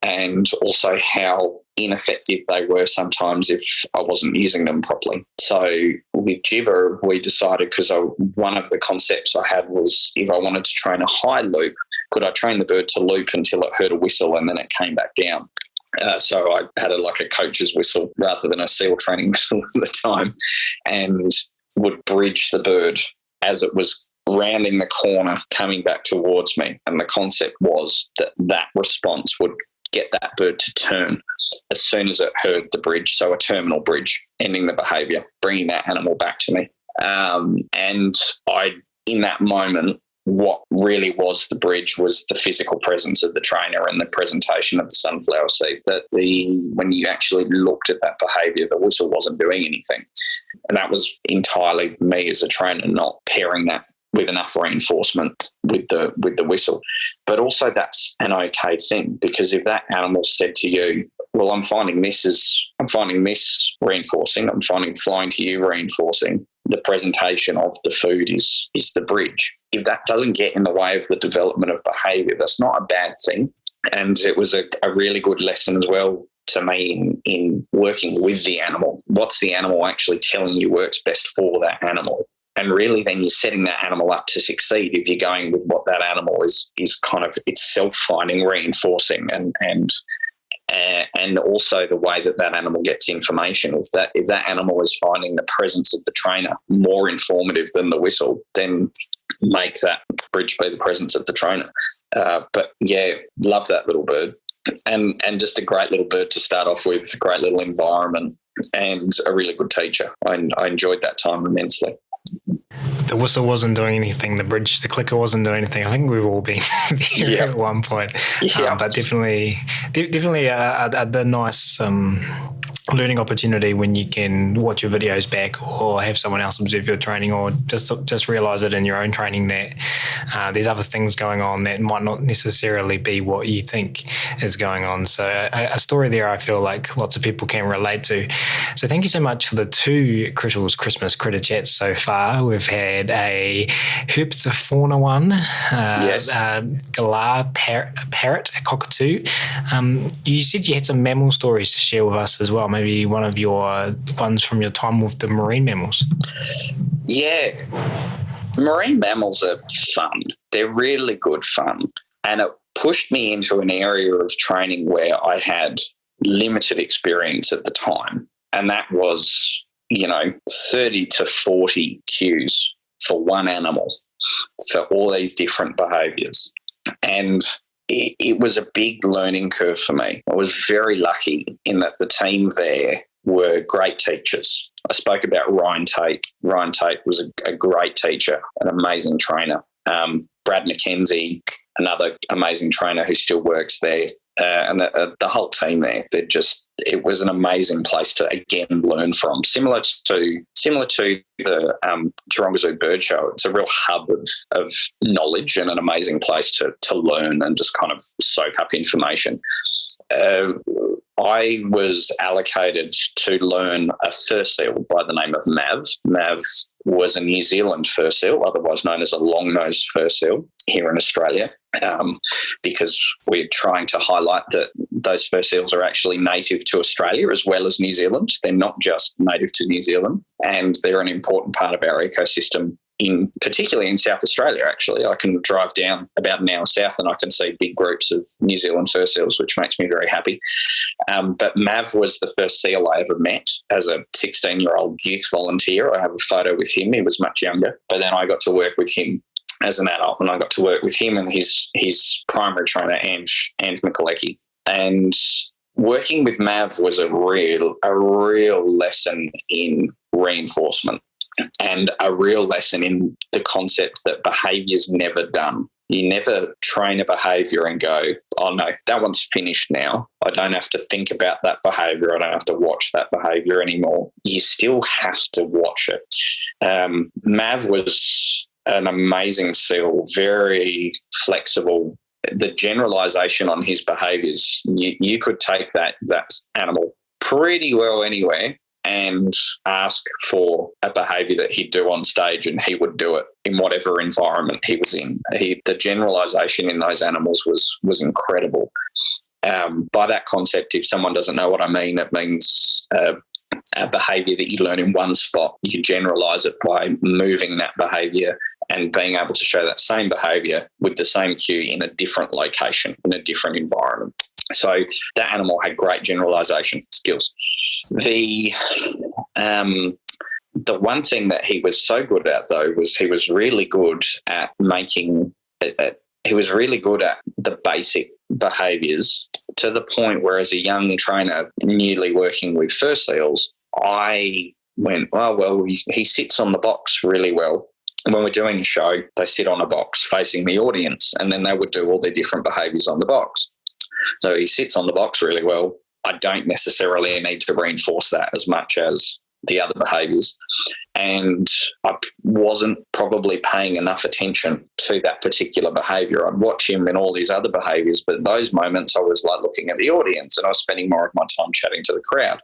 and also how ineffective they were sometimes if I wasn't using them properly. So with Gibber, we decided, because one of the concepts I had was if I wanted to train a high loop, could I train the bird to loop until it heard a whistle and then it came back down? So I had a coach's whistle rather than a seal training whistle at the time, and would bridge the bird as it was rounding the corner, coming back towards me. And the concept was that response would get that bird to turn as soon as it heard the bridge, so a terminal bridge, ending the behaviour, bringing that animal back to me. And in that moment, what really was the bridge was the physical presence of the trainer and the presentation of the sunflower seed. When you actually looked at that behaviour, the whistle wasn't doing anything. And that was entirely me as a trainer not pairing that with enough reinforcement with the whistle. But also that's an okay thing, because if that animal said to you, well, I'm finding this reinforcing, I'm finding flying to you reinforcing, the presentation of the food is the bridge. If that doesn't get in the way of the development of behaviour, that's not a bad thing. And it was a really good lesson as well to me in working with the animal. What's the animal actually telling you works best for that animal? And really then you're setting that animal up to succeed if you're going with what that animal is kind of itself finding reinforcing and also the way that animal gets information. If that animal is finding the presence of the trainer more informative than the whistle, then make that bridge be the presence of the trainer. But yeah, love that little bird. And just a great little bird to start off with, a great little environment and a really good teacher. I enjoyed that time immensely. The whistle wasn't doing anything. The clicker wasn't doing anything. I think we've all been there at one point. Yeah. But definitely a nice learning opportunity when you can watch your videos back or have someone else observe your training, or just realise it in your own training that there's other things going on that might not necessarily be what you think is going on. So a story there I feel like lots of people can relate to. So thank you so much for the 2 Crittle's Christmas Critter Chats so far. We've had a Herpetofauna one, yes. Galah parrot, a cockatoo. You said you had some mammal stories to share with us as well. Maybe one of your ones from your time with the marine mammals. Yeah. Marine mammals are fun. They're really good fun. And it pushed me into an area of training where I had limited experience at the time. And that was, 30 to 40 cues for one animal for all these different behaviours. And it was a big learning curve for me. I was very lucky in that the team there were great teachers. I spoke about Ryan Tate. Ryan Tate was a great teacher, an amazing trainer. Brad McKenzie, another amazing trainer who still works there. And the whole team there, it was an amazing place to again learn from. Similar to the Taronga Zoo Bird Show, it's a real hub of knowledge and an amazing place to learn and just kind of soak up information. I was allocated to learn a fur seal by the name of Mav. Mav was a New Zealand fur seal, otherwise known as a long-nosed fur seal here in Australia, because we're trying to highlight that those fur seals are actually native to Australia as well as New Zealand. They're not just native to New Zealand, and they're an important part of our ecosystem, particularly in South Australia, actually. I can drive down about an hour south and I can see big groups of New Zealand fur seals, which makes me very happy. But Mav was the first seal I ever met as a 16-year-old youth volunteer. I have a photo with him. He was much younger. But then I got to work with him as an adult, and I got to work with him and his primary trainer, Ange Mikulecki. And working with Mav was a real lesson in reinforcement, and a real lesson in the concept that behaviour is never done. You never train a behaviour and go, oh no, that one's finished now. I don't have to think about that behaviour. I don't have to watch that behaviour anymore. You still have to watch it. Mav was an amazing seal, very flexible. The generalisation on his behaviours, you could take that animal pretty well anywhere and ask for a behaviour that he'd do on stage, and he would do it in whatever environment he was in. The generalisation in those animals was incredible. By that concept, if someone doesn't know what I mean, it means a behaviour that you learn in one spot, you generalise it by moving that behaviour and being able to show that same behaviour with the same cue in a different location, in a different environment. So that animal had great generalisation skills. The one thing that he was so good at, though, was he was really good at he was really good at the basic behaviours, to the point where, as a young trainer newly working with fur seals, I went, oh, well, he sits on the box really well. And when we're doing a show, they sit on a box facing the audience, and then they would do all their different behaviours on the box. So he sits on the box really well. I don't necessarily need to reinforce that as much as the other behaviours. And I wasn't probably paying enough attention to that particular behaviour. I'd watch him in all these other behaviours, but those moments I was like looking at the audience, and I was spending more of my time chatting to the crowd.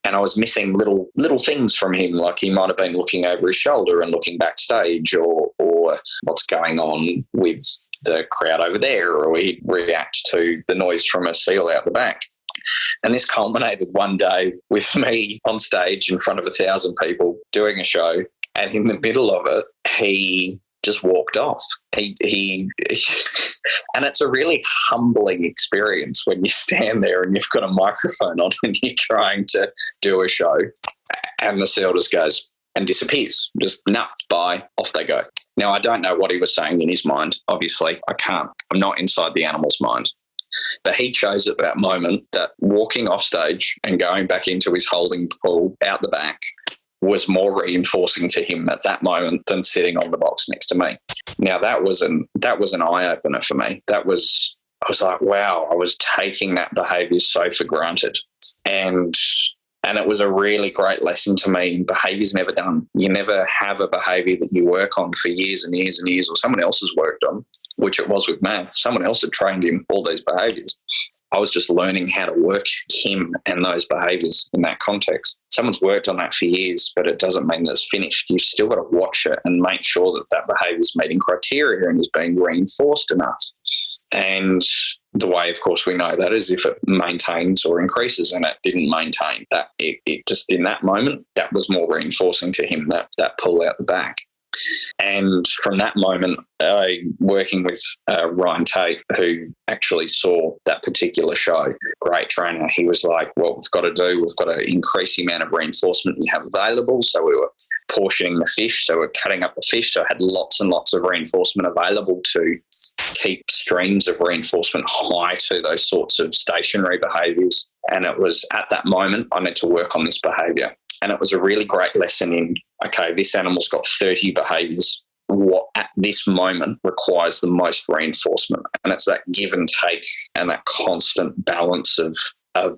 And I was missing little things from him, like he might have been looking over his shoulder and looking backstage, or what's going on with the crowd over there, or he'd react to the noise from a seal out the back. And this culminated one day with me on stage in front of 1,000 people doing a show, and in the middle of it, he just walked off. He and it's a really humbling experience when you stand there and you've got a microphone on and you're trying to do a show, and the seal just goes and disappears. Just bye, off they go. Now, I don't know what he was saying in his mind. Obviously, I'm not inside the animal's mind. But he chose at that moment that walking off stage and going back into his holding pool out the back was more reinforcing to him at that moment than sitting on the box next to me. Now, that was an eye-opener for me. I was like, wow, I was taking that behaviour so for granted. And it was a really great lesson to me. Behaviour's never done. You never have a behaviour that you work on for years and years and years, or someone else has worked on, which it was with Mav. Someone else had trained him all these behaviours. I was just learning how to work him and those behaviours in that context. Someone's worked on that for years, but it doesn't mean that it's finished. You've still got to watch it and make sure that that behaviour is meeting criteria and is being reinforced enough. And the way, of course, we know that is if it maintains or increases, and it didn't maintain. That it just, in that moment, that was more reinforcing to him, that pull out the back. And from that moment, working with Ryan Tate, who actually saw that particular show, great trainer, he was like, what we've got to increase the amount of reinforcement we have available. So we were portioning the fish, so we're cutting up the fish, so I had lots and lots of reinforcement available to keep streams of reinforcement high to those sorts of stationary behaviours. And it was at that moment I need to work on this behaviour. And it was a really great lesson in, okay, this animal's got 30 behaviours. What at this moment requires the most reinforcement? And it's that give and take and that constant balance of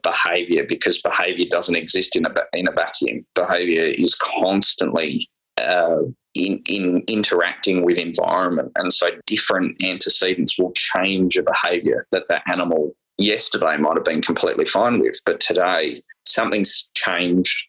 behaviour, because behaviour doesn't exist in a vacuum. Behaviour is constantly in interacting with environment. And so different antecedents will change a behaviour that animal yesterday might have been completely fine with, but today something's changed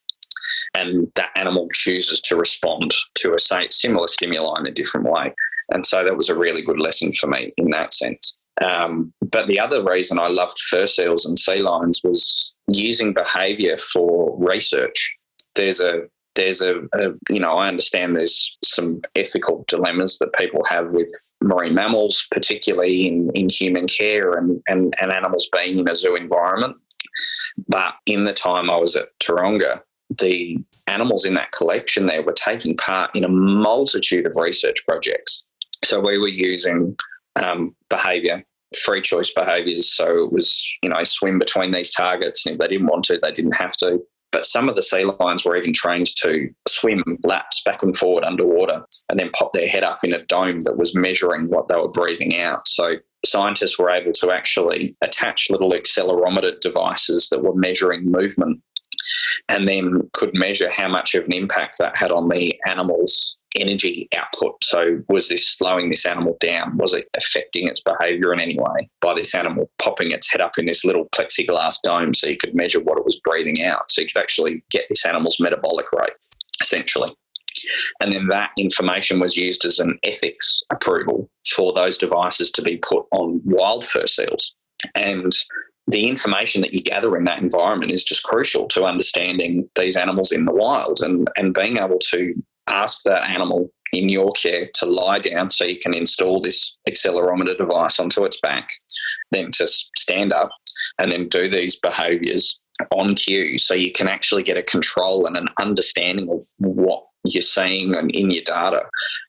and that animal chooses to respond to a similar stimuli in a different way. And so that was a really good lesson for me in that sense. But the other reason I loved fur seals and sea lions was using behaviour for research. I understand there's some ethical dilemmas that people have with marine mammals, particularly in human care and animals being in a zoo environment. But in the time I was at Taronga, the animals in that collection there were taking part in a multitude of research projects. So we were using behaviour, free choice behaviours. So it was, swim between these targets, and if they didn't want to, they didn't have to. But some of the sea lions were even trained to swim laps back and forward underwater and then pop their head up in a dome that was measuring what they were breathing out. So scientists were able to actually attach little accelerometer devices that were measuring movement and then could measure how much of an impact that had on the animal's energy output. So was this slowing this animal down? Was it affecting its behaviour in any way by this animal popping its head up in this little plexiglass dome so you could measure what it was breathing out? So you could actually get this animal's metabolic rate, essentially. And then that information was used as an ethics approval for those devices to be put on wild fur seals. And the information that you gather in that environment is just crucial to understanding these animals in the wild and being able to ask that animal in your care to lie down so you can install this accelerometer device onto its back, then to stand up and then do these behaviours on cue so you can actually get a control and an understanding of what you're seeing and in your data.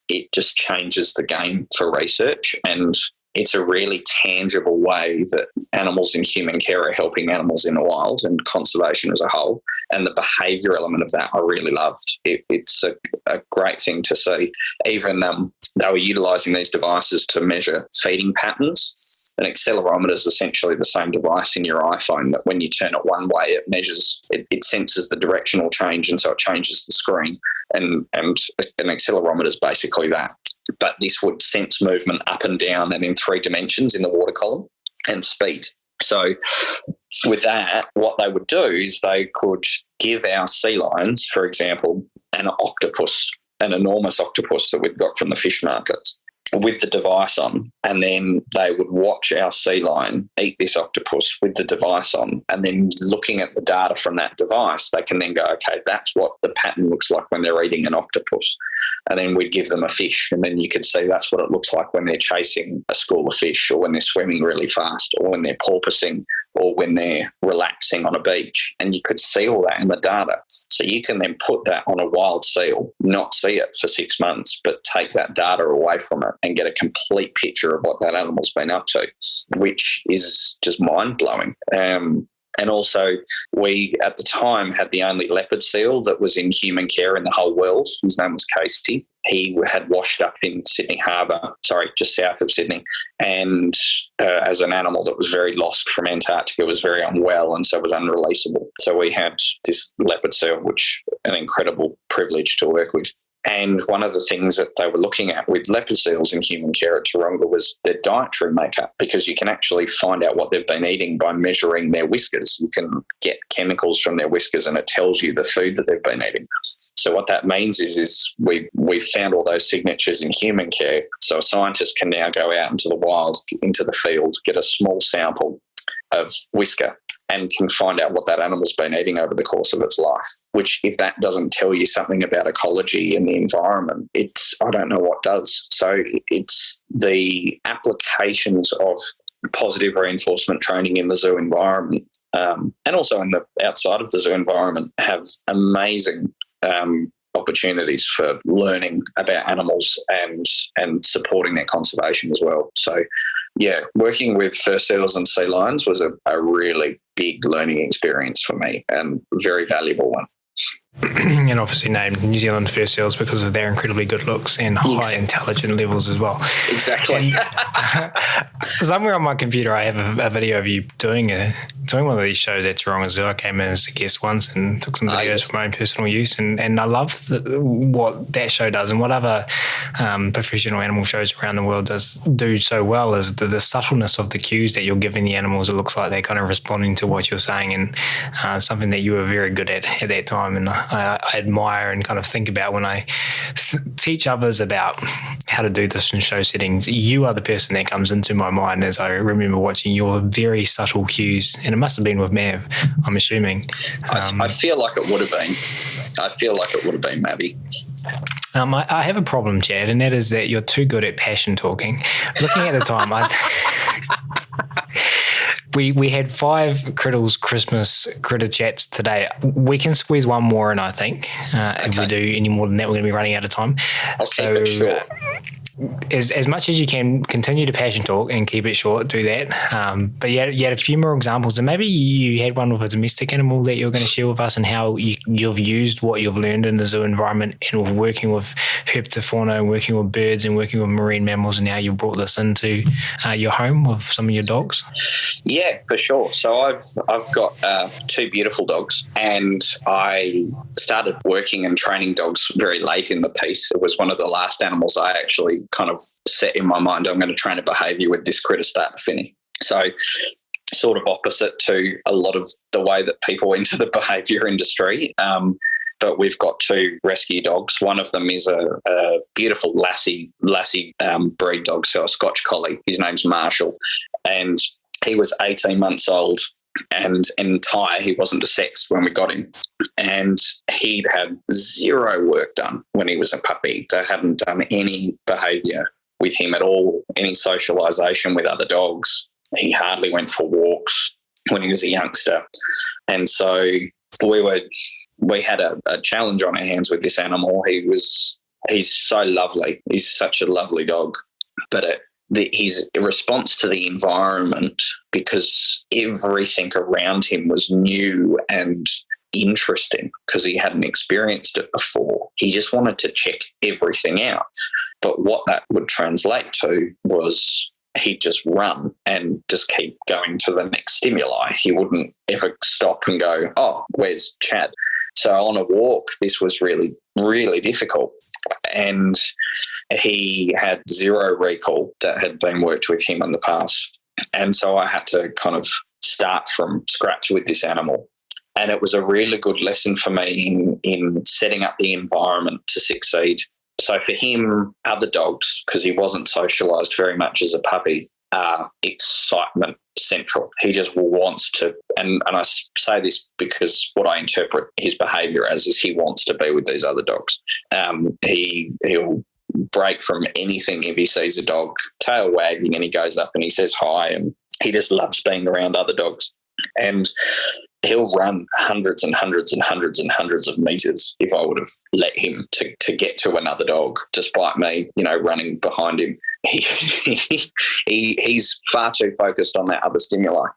It just changes the game for research, and it's a really tangible way that animals in human care are helping animals in the wild and conservation as a whole. And the behaviour element of that I really loved. It's a great thing to see. Even they were utilising these devices to measure feeding patterns. An accelerometer is essentially the same device in your iPhone that when you turn it one way, it measures, it senses the directional change, and so it changes the screen. And an accelerometer is basically that. But this would sense movement up and down and in 3 dimensions in the water column and speed. So with that, what they would do is they could give our sea lions, for example, an octopus, an enormous octopus that we'd got from the fish markets, with the device on, and then they would watch our sea lion eat this octopus with the device on, and then looking at the data from that device, they can then go, okay, that's what the pattern looks like when they're eating an octopus. And then we'd give them a fish, and then you could see that's what it looks like when they're chasing a school of fish, or when they're swimming really fast, or when they're porpoising, or when they're relaxing on a beach. And you could see all that in the data. So you can then put that on a wild seal, not see it for 6 months, but take that data away from it and get a complete picture of what that animal's been up to, which is just mind-blowing. And also, we, at the time, had the only leopard seal that was in human care in the whole world. His name was Casey. He had washed up in Sydney Harbour, just south of Sydney, and as an animal that was very lost from Antarctica, was very unwell, and so was unreleasable. So we had this leopard seal, which an incredible privilege to work with. And one of the things that they were looking at with leopard seals in human care at Taronga was their dietary makeup, because you can actually find out what they've been eating by measuring their whiskers. You can get chemicals from their whiskers and it tells you the food that they've been eating. So what that means is we found all those signatures in human care. So a scientist can now go out into the wild, into the field, get a small sample of whisker and can find out what that animal's been eating over the course of its life, which if that doesn't tell you something about ecology and the environment, I don't know what does. So it's the applications of positive reinforcement training in the zoo environment and also in the outside of the zoo environment have amazing opportunities for learning about animals and supporting their conservation as well. So, yeah, working with fur seals and sea lions was a really big learning experience for me and very valuable one. And obviously named New Zealand fur seals because of their incredibly good looks and high intelligent levels as well. Exactly. Somewhere on my computer I have a video of you doing one of these shows at Taronga Zoo. I came in as a guest once and took some videos for my own personal use, and I love what that show does and what other professional animal shows around the world do so well is the subtleness of the cues that you're giving the animals. It looks like they're kind of responding to what you're saying, and something that you were very good at that time. And I admire and kind of think about when I teach others about how to do this in show settings. You are the person that comes into my mind as I remember watching your very subtle cues, and it must have been with Mav, I'm assuming. I feel like it would have been. Mabby. I have a problem, Chad, and that is that you're too good at passion talking. Looking at the time, we had 5 Crittles Christmas critter chats today. We can squeeze one more in, I think. If we do any more than that, we're going to be running out of time. I'll keep it short. As much as you can, continue to passion talk and keep it short, do that. But you had a few more examples, and maybe you had one with a domestic animal that you're going to share with us, and how you've used what you've learned in the zoo environment and with working with Herpetofauna and working with birds and working with marine mammals, and how you brought this into your home with some of your dogs. Yeah, for sure. So I've got 2 beautiful dogs, and I started working and training dogs very late in the piece. It was one of the last animals I actually kind of set in my mind, I'm going to train a behaviour with this critter start to finish. So sort of opposite to a lot of the way that people enter the behaviour industry. But we've got 2 rescue dogs. One of them is a beautiful lassie breed dog, so a Scotch collie. His name's Marshall, and he was 18 months old, and entire, he wasn't a sex when we got him. And he'd had 0 work done when he was a puppy. They hadn't done any behaviour with him at all, any socialisation with other dogs. He hardly went for walks when he was a youngster. And so we had a challenge on our hands with this animal. He's so lovely. He's such a lovely dog. But his response to the environment, because everything around him was new and interesting because he hadn't experienced it before, he just wanted to check everything out. But what that would translate to was he'd just run and just keep going to the next stimuli. He wouldn't ever stop and go, oh, where's Chad? So on a walk, this was really, really difficult. And he had 0 recall that had been worked with him in the past. And so I had to kind of start from scratch with this animal. And it was a really good lesson for me in setting up the environment to succeed. So for him, other dogs, because he wasn't socialised very much as a puppy, excitement central. He just wants to, and I say this because what I interpret his behaviour as is he wants to be with these other dogs. He'll break from anything if he sees a dog tail wagging, and he goes up and he says hi, and he just loves being around other dogs. And he'll run hundreds and hundreds and hundreds and hundreds of metres if I would have let him to get to another dog, despite me, running behind him. He's far too focused on that other stimuli.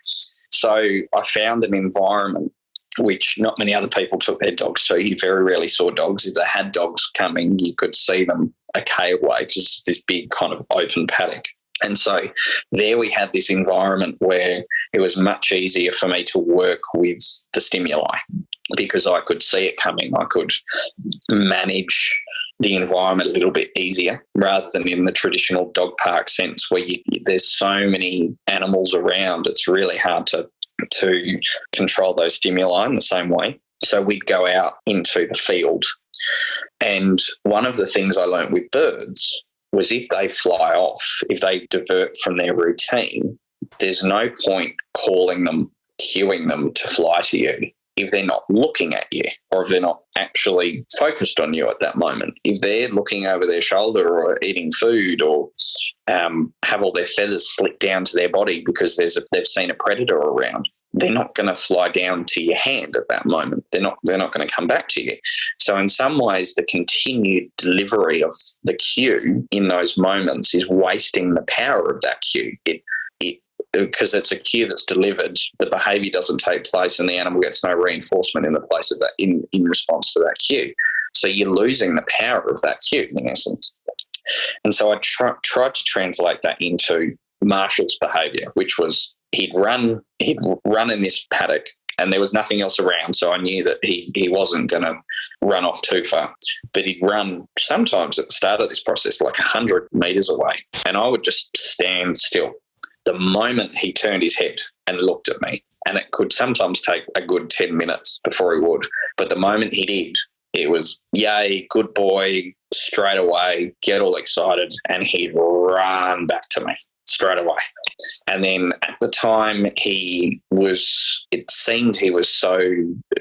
So I found an environment which not many other people took their dogs to. You very rarely saw dogs. If they had dogs coming, you could see them a K away because it's this big kind of open paddock. And so there we had this environment where it was much easier for me to work with the stimuli because I could see it coming. I could manage the environment a little bit easier rather than in the traditional dog park sense where there's so many animals around. It's really hard to control those stimuli in the same way. So we'd go out into the field. And one of the things I learned with birds was if they fly off, if they divert from their routine, there's no point calling them, cueing them to fly to you if they're not looking at you or if they're not actually focused on you at that moment. If they're looking over their shoulder or eating food or have all their feathers slicked down to their body because they've seen a predator around, they're not going to fly down to your hand at that moment. They're not going to come back to you. So in some ways, the continued delivery of the cue in those moments is wasting the power of that cue. Because it's a cue that's delivered, the behaviour doesn't take place and the animal gets no reinforcement in the place of that in response to that cue. So you're losing the power of that cue in essence. And so I tried to translate that into Marshall's behaviour, which was he'd run in this paddock and there was nothing else around, so I knew that he wasn't going to run off too far. But he'd run sometimes at the start of this process like 100 metres away, and I would just stand still. The moment he turned his head and looked at me, and it could sometimes take a good 10 minutes before he would, but the moment he did, it was, yay, good boy, straight away, get all excited, and he'd run back to me straight away. And then at the time it seemed he was so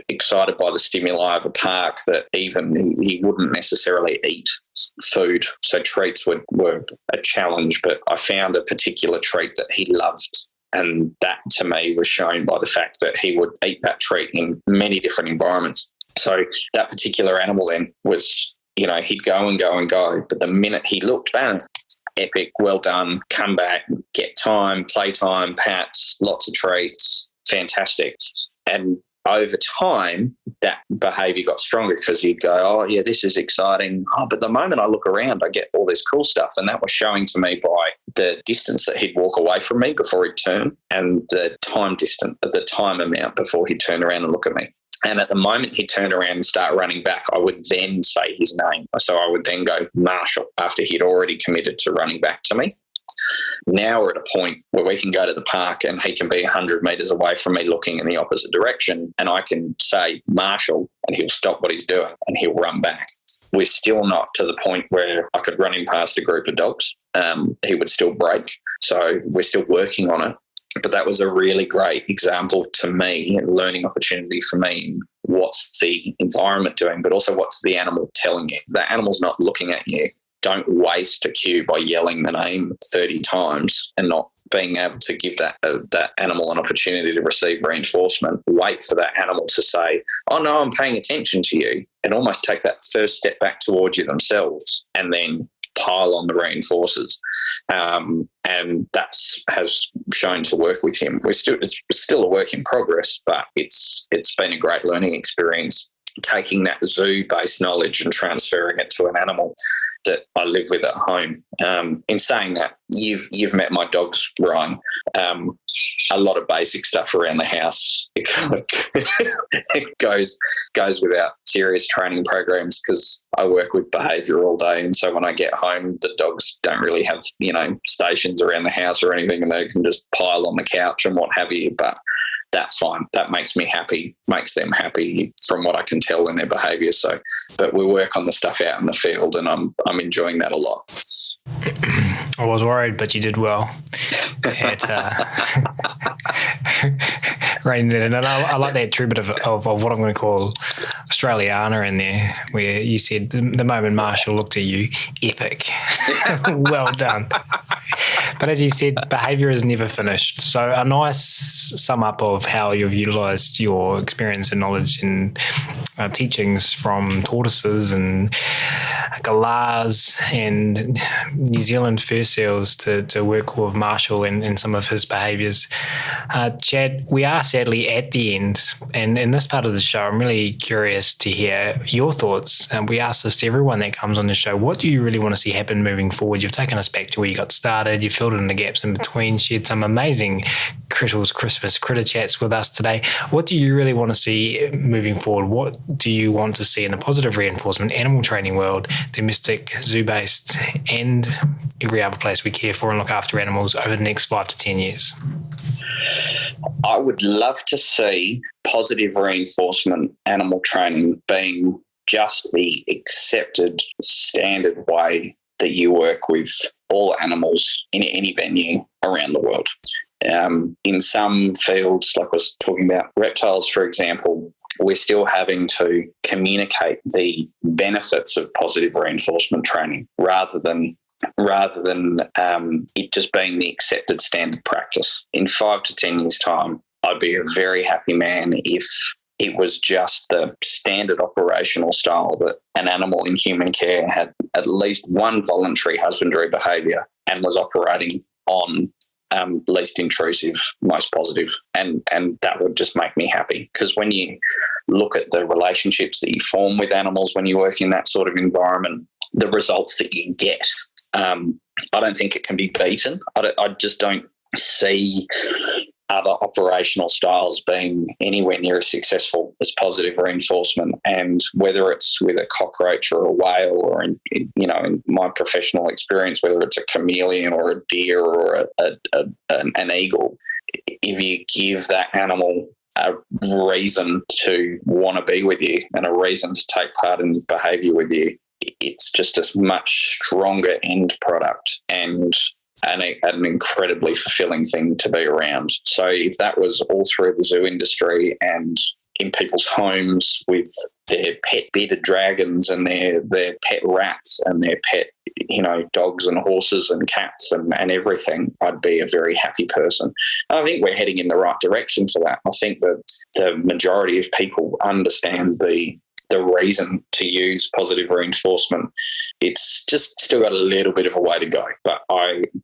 excited by the stimuli of a park that even he wouldn't necessarily eat food. So treats were a challenge, but I found a particular treat that he loved. And that to me was shown by the fact that he would eat that treat in many different environments. So that particular animal then was, he'd go and go and go. But the minute he looked back, epic, well done, come back, get time, playtime, pats, lots of treats, fantastic. And over time, that behaviour got stronger because he'd go, oh, yeah, this is exciting. Oh, but the moment I look around, I get all this cool stuff. And that was showing to me by the distance that he'd walk away from me before he'd turn, and the time amount before he'd turn around and look at me. And at the moment he turned around and started running back, I would then say his name. So I would then go Marshall after he'd already committed to running back to me. Now we're at a point where we can go to the park and he can be 100 metres away from me looking in the opposite direction, and I can say Marshall and he'll stop what he's doing and he'll run back. We're still not to the point where I could run him past a group of dogs. He would still break. So we're still working on it. But that was a really great example to me, a learning opportunity for me. What's the environment doing, but also what's the animal telling you? The animal's not looking at you. Don't waste a cue by yelling the name 30 times and not being able to give that animal an opportunity to receive reinforcement. Wait for that animal to say, oh, no, I'm paying attention to you, and almost take that first step back towards you themselves, and then pile on the reinforcers. And that has shown to work with him. It's still a work in progress, but it's been a great learning experience, taking that zoo-based knowledge and transferring it to an animal that I live with at home. In saying that, you've met my dogs, Ryan. A lot of basic stuff around the house. It goes without serious training programs because I work with behaviour all day, and so when I get home, the dogs don't really have stations around the house or anything, and they can just pile on the couch and what have you. But that's fine. That makes me happy, makes them happy from what I can tell in their behaviour. So, but we work on the stuff out in the field, and I'm enjoying that a lot. I was worried, but you did well at reining it in. And I like that true bit of what I'm going to call Australiana in there, where you said the moment Marshall looked at you, epic. Well done. But as you said, behaviour is never finished. So a nice sum up of how you've utilised your experience and knowledge and teachings from tortoises and galahs and New Zealand fur seals to work with Marshall and some of his behaviours. Chad, we are sadly at the end, and in this part of the show, I'm really curious to hear your thoughts. We ask this to everyone that comes on the show. What do you really want to see happen moving forward? You've taken us back to where you got started. You filled in the gaps in between, shared some amazing Crittle's Christmas critter chats with us today. What do you really want to see moving forward? What do you want to see in the positive reinforcement animal training world, domestic, zoo-based, and every other place we care for and look after animals over the next 5 to 10 years? I would love to see positive reinforcement animal training being just the accepted standard way that you work with all animals in any venue around the world. In some fields, like I was talking about reptiles, for example, we're still having to communicate the benefits of positive reinforcement training rather than it just being the accepted standard practice. In 5 to 10 years' time, I'd be a very happy man if it was just the standard operational style that an animal in human care had at least one voluntary husbandry behaviour and was operating on least intrusive, most positive. And that would just make me happy, because when you look at the relationships that you form with animals when you work in that sort of environment, the results that you get, I don't think it can be beaten. I just don't see other operational styles being anywhere near as successful as positive reinforcement. And whether it's with a cockroach or a whale, or in my professional experience, whether it's a chameleon or a deer or an eagle, if you give that animal a reason to want to be with you and a reason to take part in behaviour with you, it's just a much stronger end product and an incredibly fulfilling thing to be around. So if that was all through the zoo industry and in people's homes with their pet bearded dragons and their pet rats and their pet, dogs and horses and cats and everything, I'd be a very happy person. And I think we're heading in the right direction for that. I think that the majority of people understand the reason to use positive reinforcement. It's just still got a little bit of a way to go, but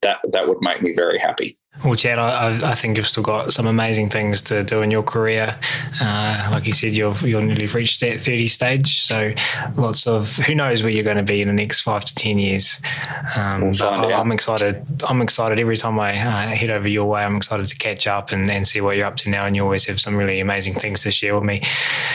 that would make me very happy. Well, Chad, I think you've still got some amazing things to do in your career. Like you said, you're nearly reached that 30 stage, so lots of, who knows where you're going to be in the next 5 to 10 years. We'll find out. I'm excited every time I head over your way. I'm excited to catch up and see what you're up to now, and you always have some really amazing things to share with me.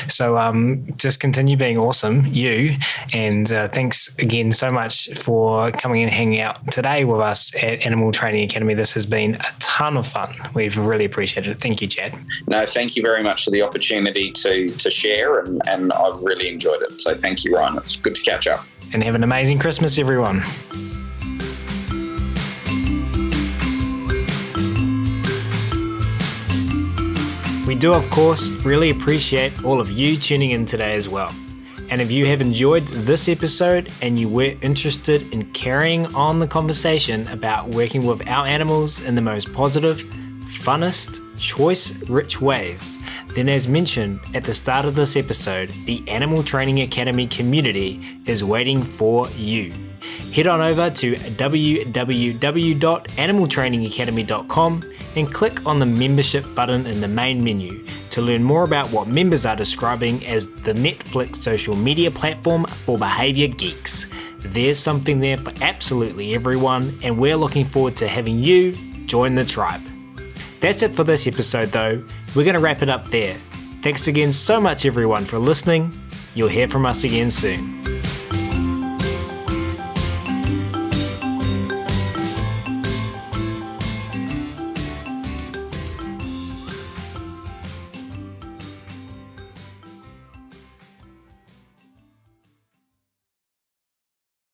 So just continue being awesome, you, and thanks again so much for coming and hanging out today with us at Animal Training Academy. This has been a ton of fun. We've really appreciated it. Thank you, Chad. No, thank you very much for the opportunity to share, and I've really enjoyed it. So thank you, Ryan. It's good to catch up. And have an amazing Christmas, everyone. We do, of course, really appreciate all of you tuning in today as well. And if you have enjoyed this episode and you were interested in carrying on the conversation about working with our animals in the most positive, funnest, choice-rich ways, then as mentioned at the start of this episode, the Animal Training Academy community is waiting for you. Head on over to www.animaltrainingacademy.com and click on the membership button in the main menu to learn more about what members are describing as the Netflix social media platform for behaviour geeks. There's something there for absolutely everyone, and we're looking forward to having you join the tribe. That's it for this episode though. We're going to wrap it up there. Thanks again so much everyone for listening. You'll hear from us again soon.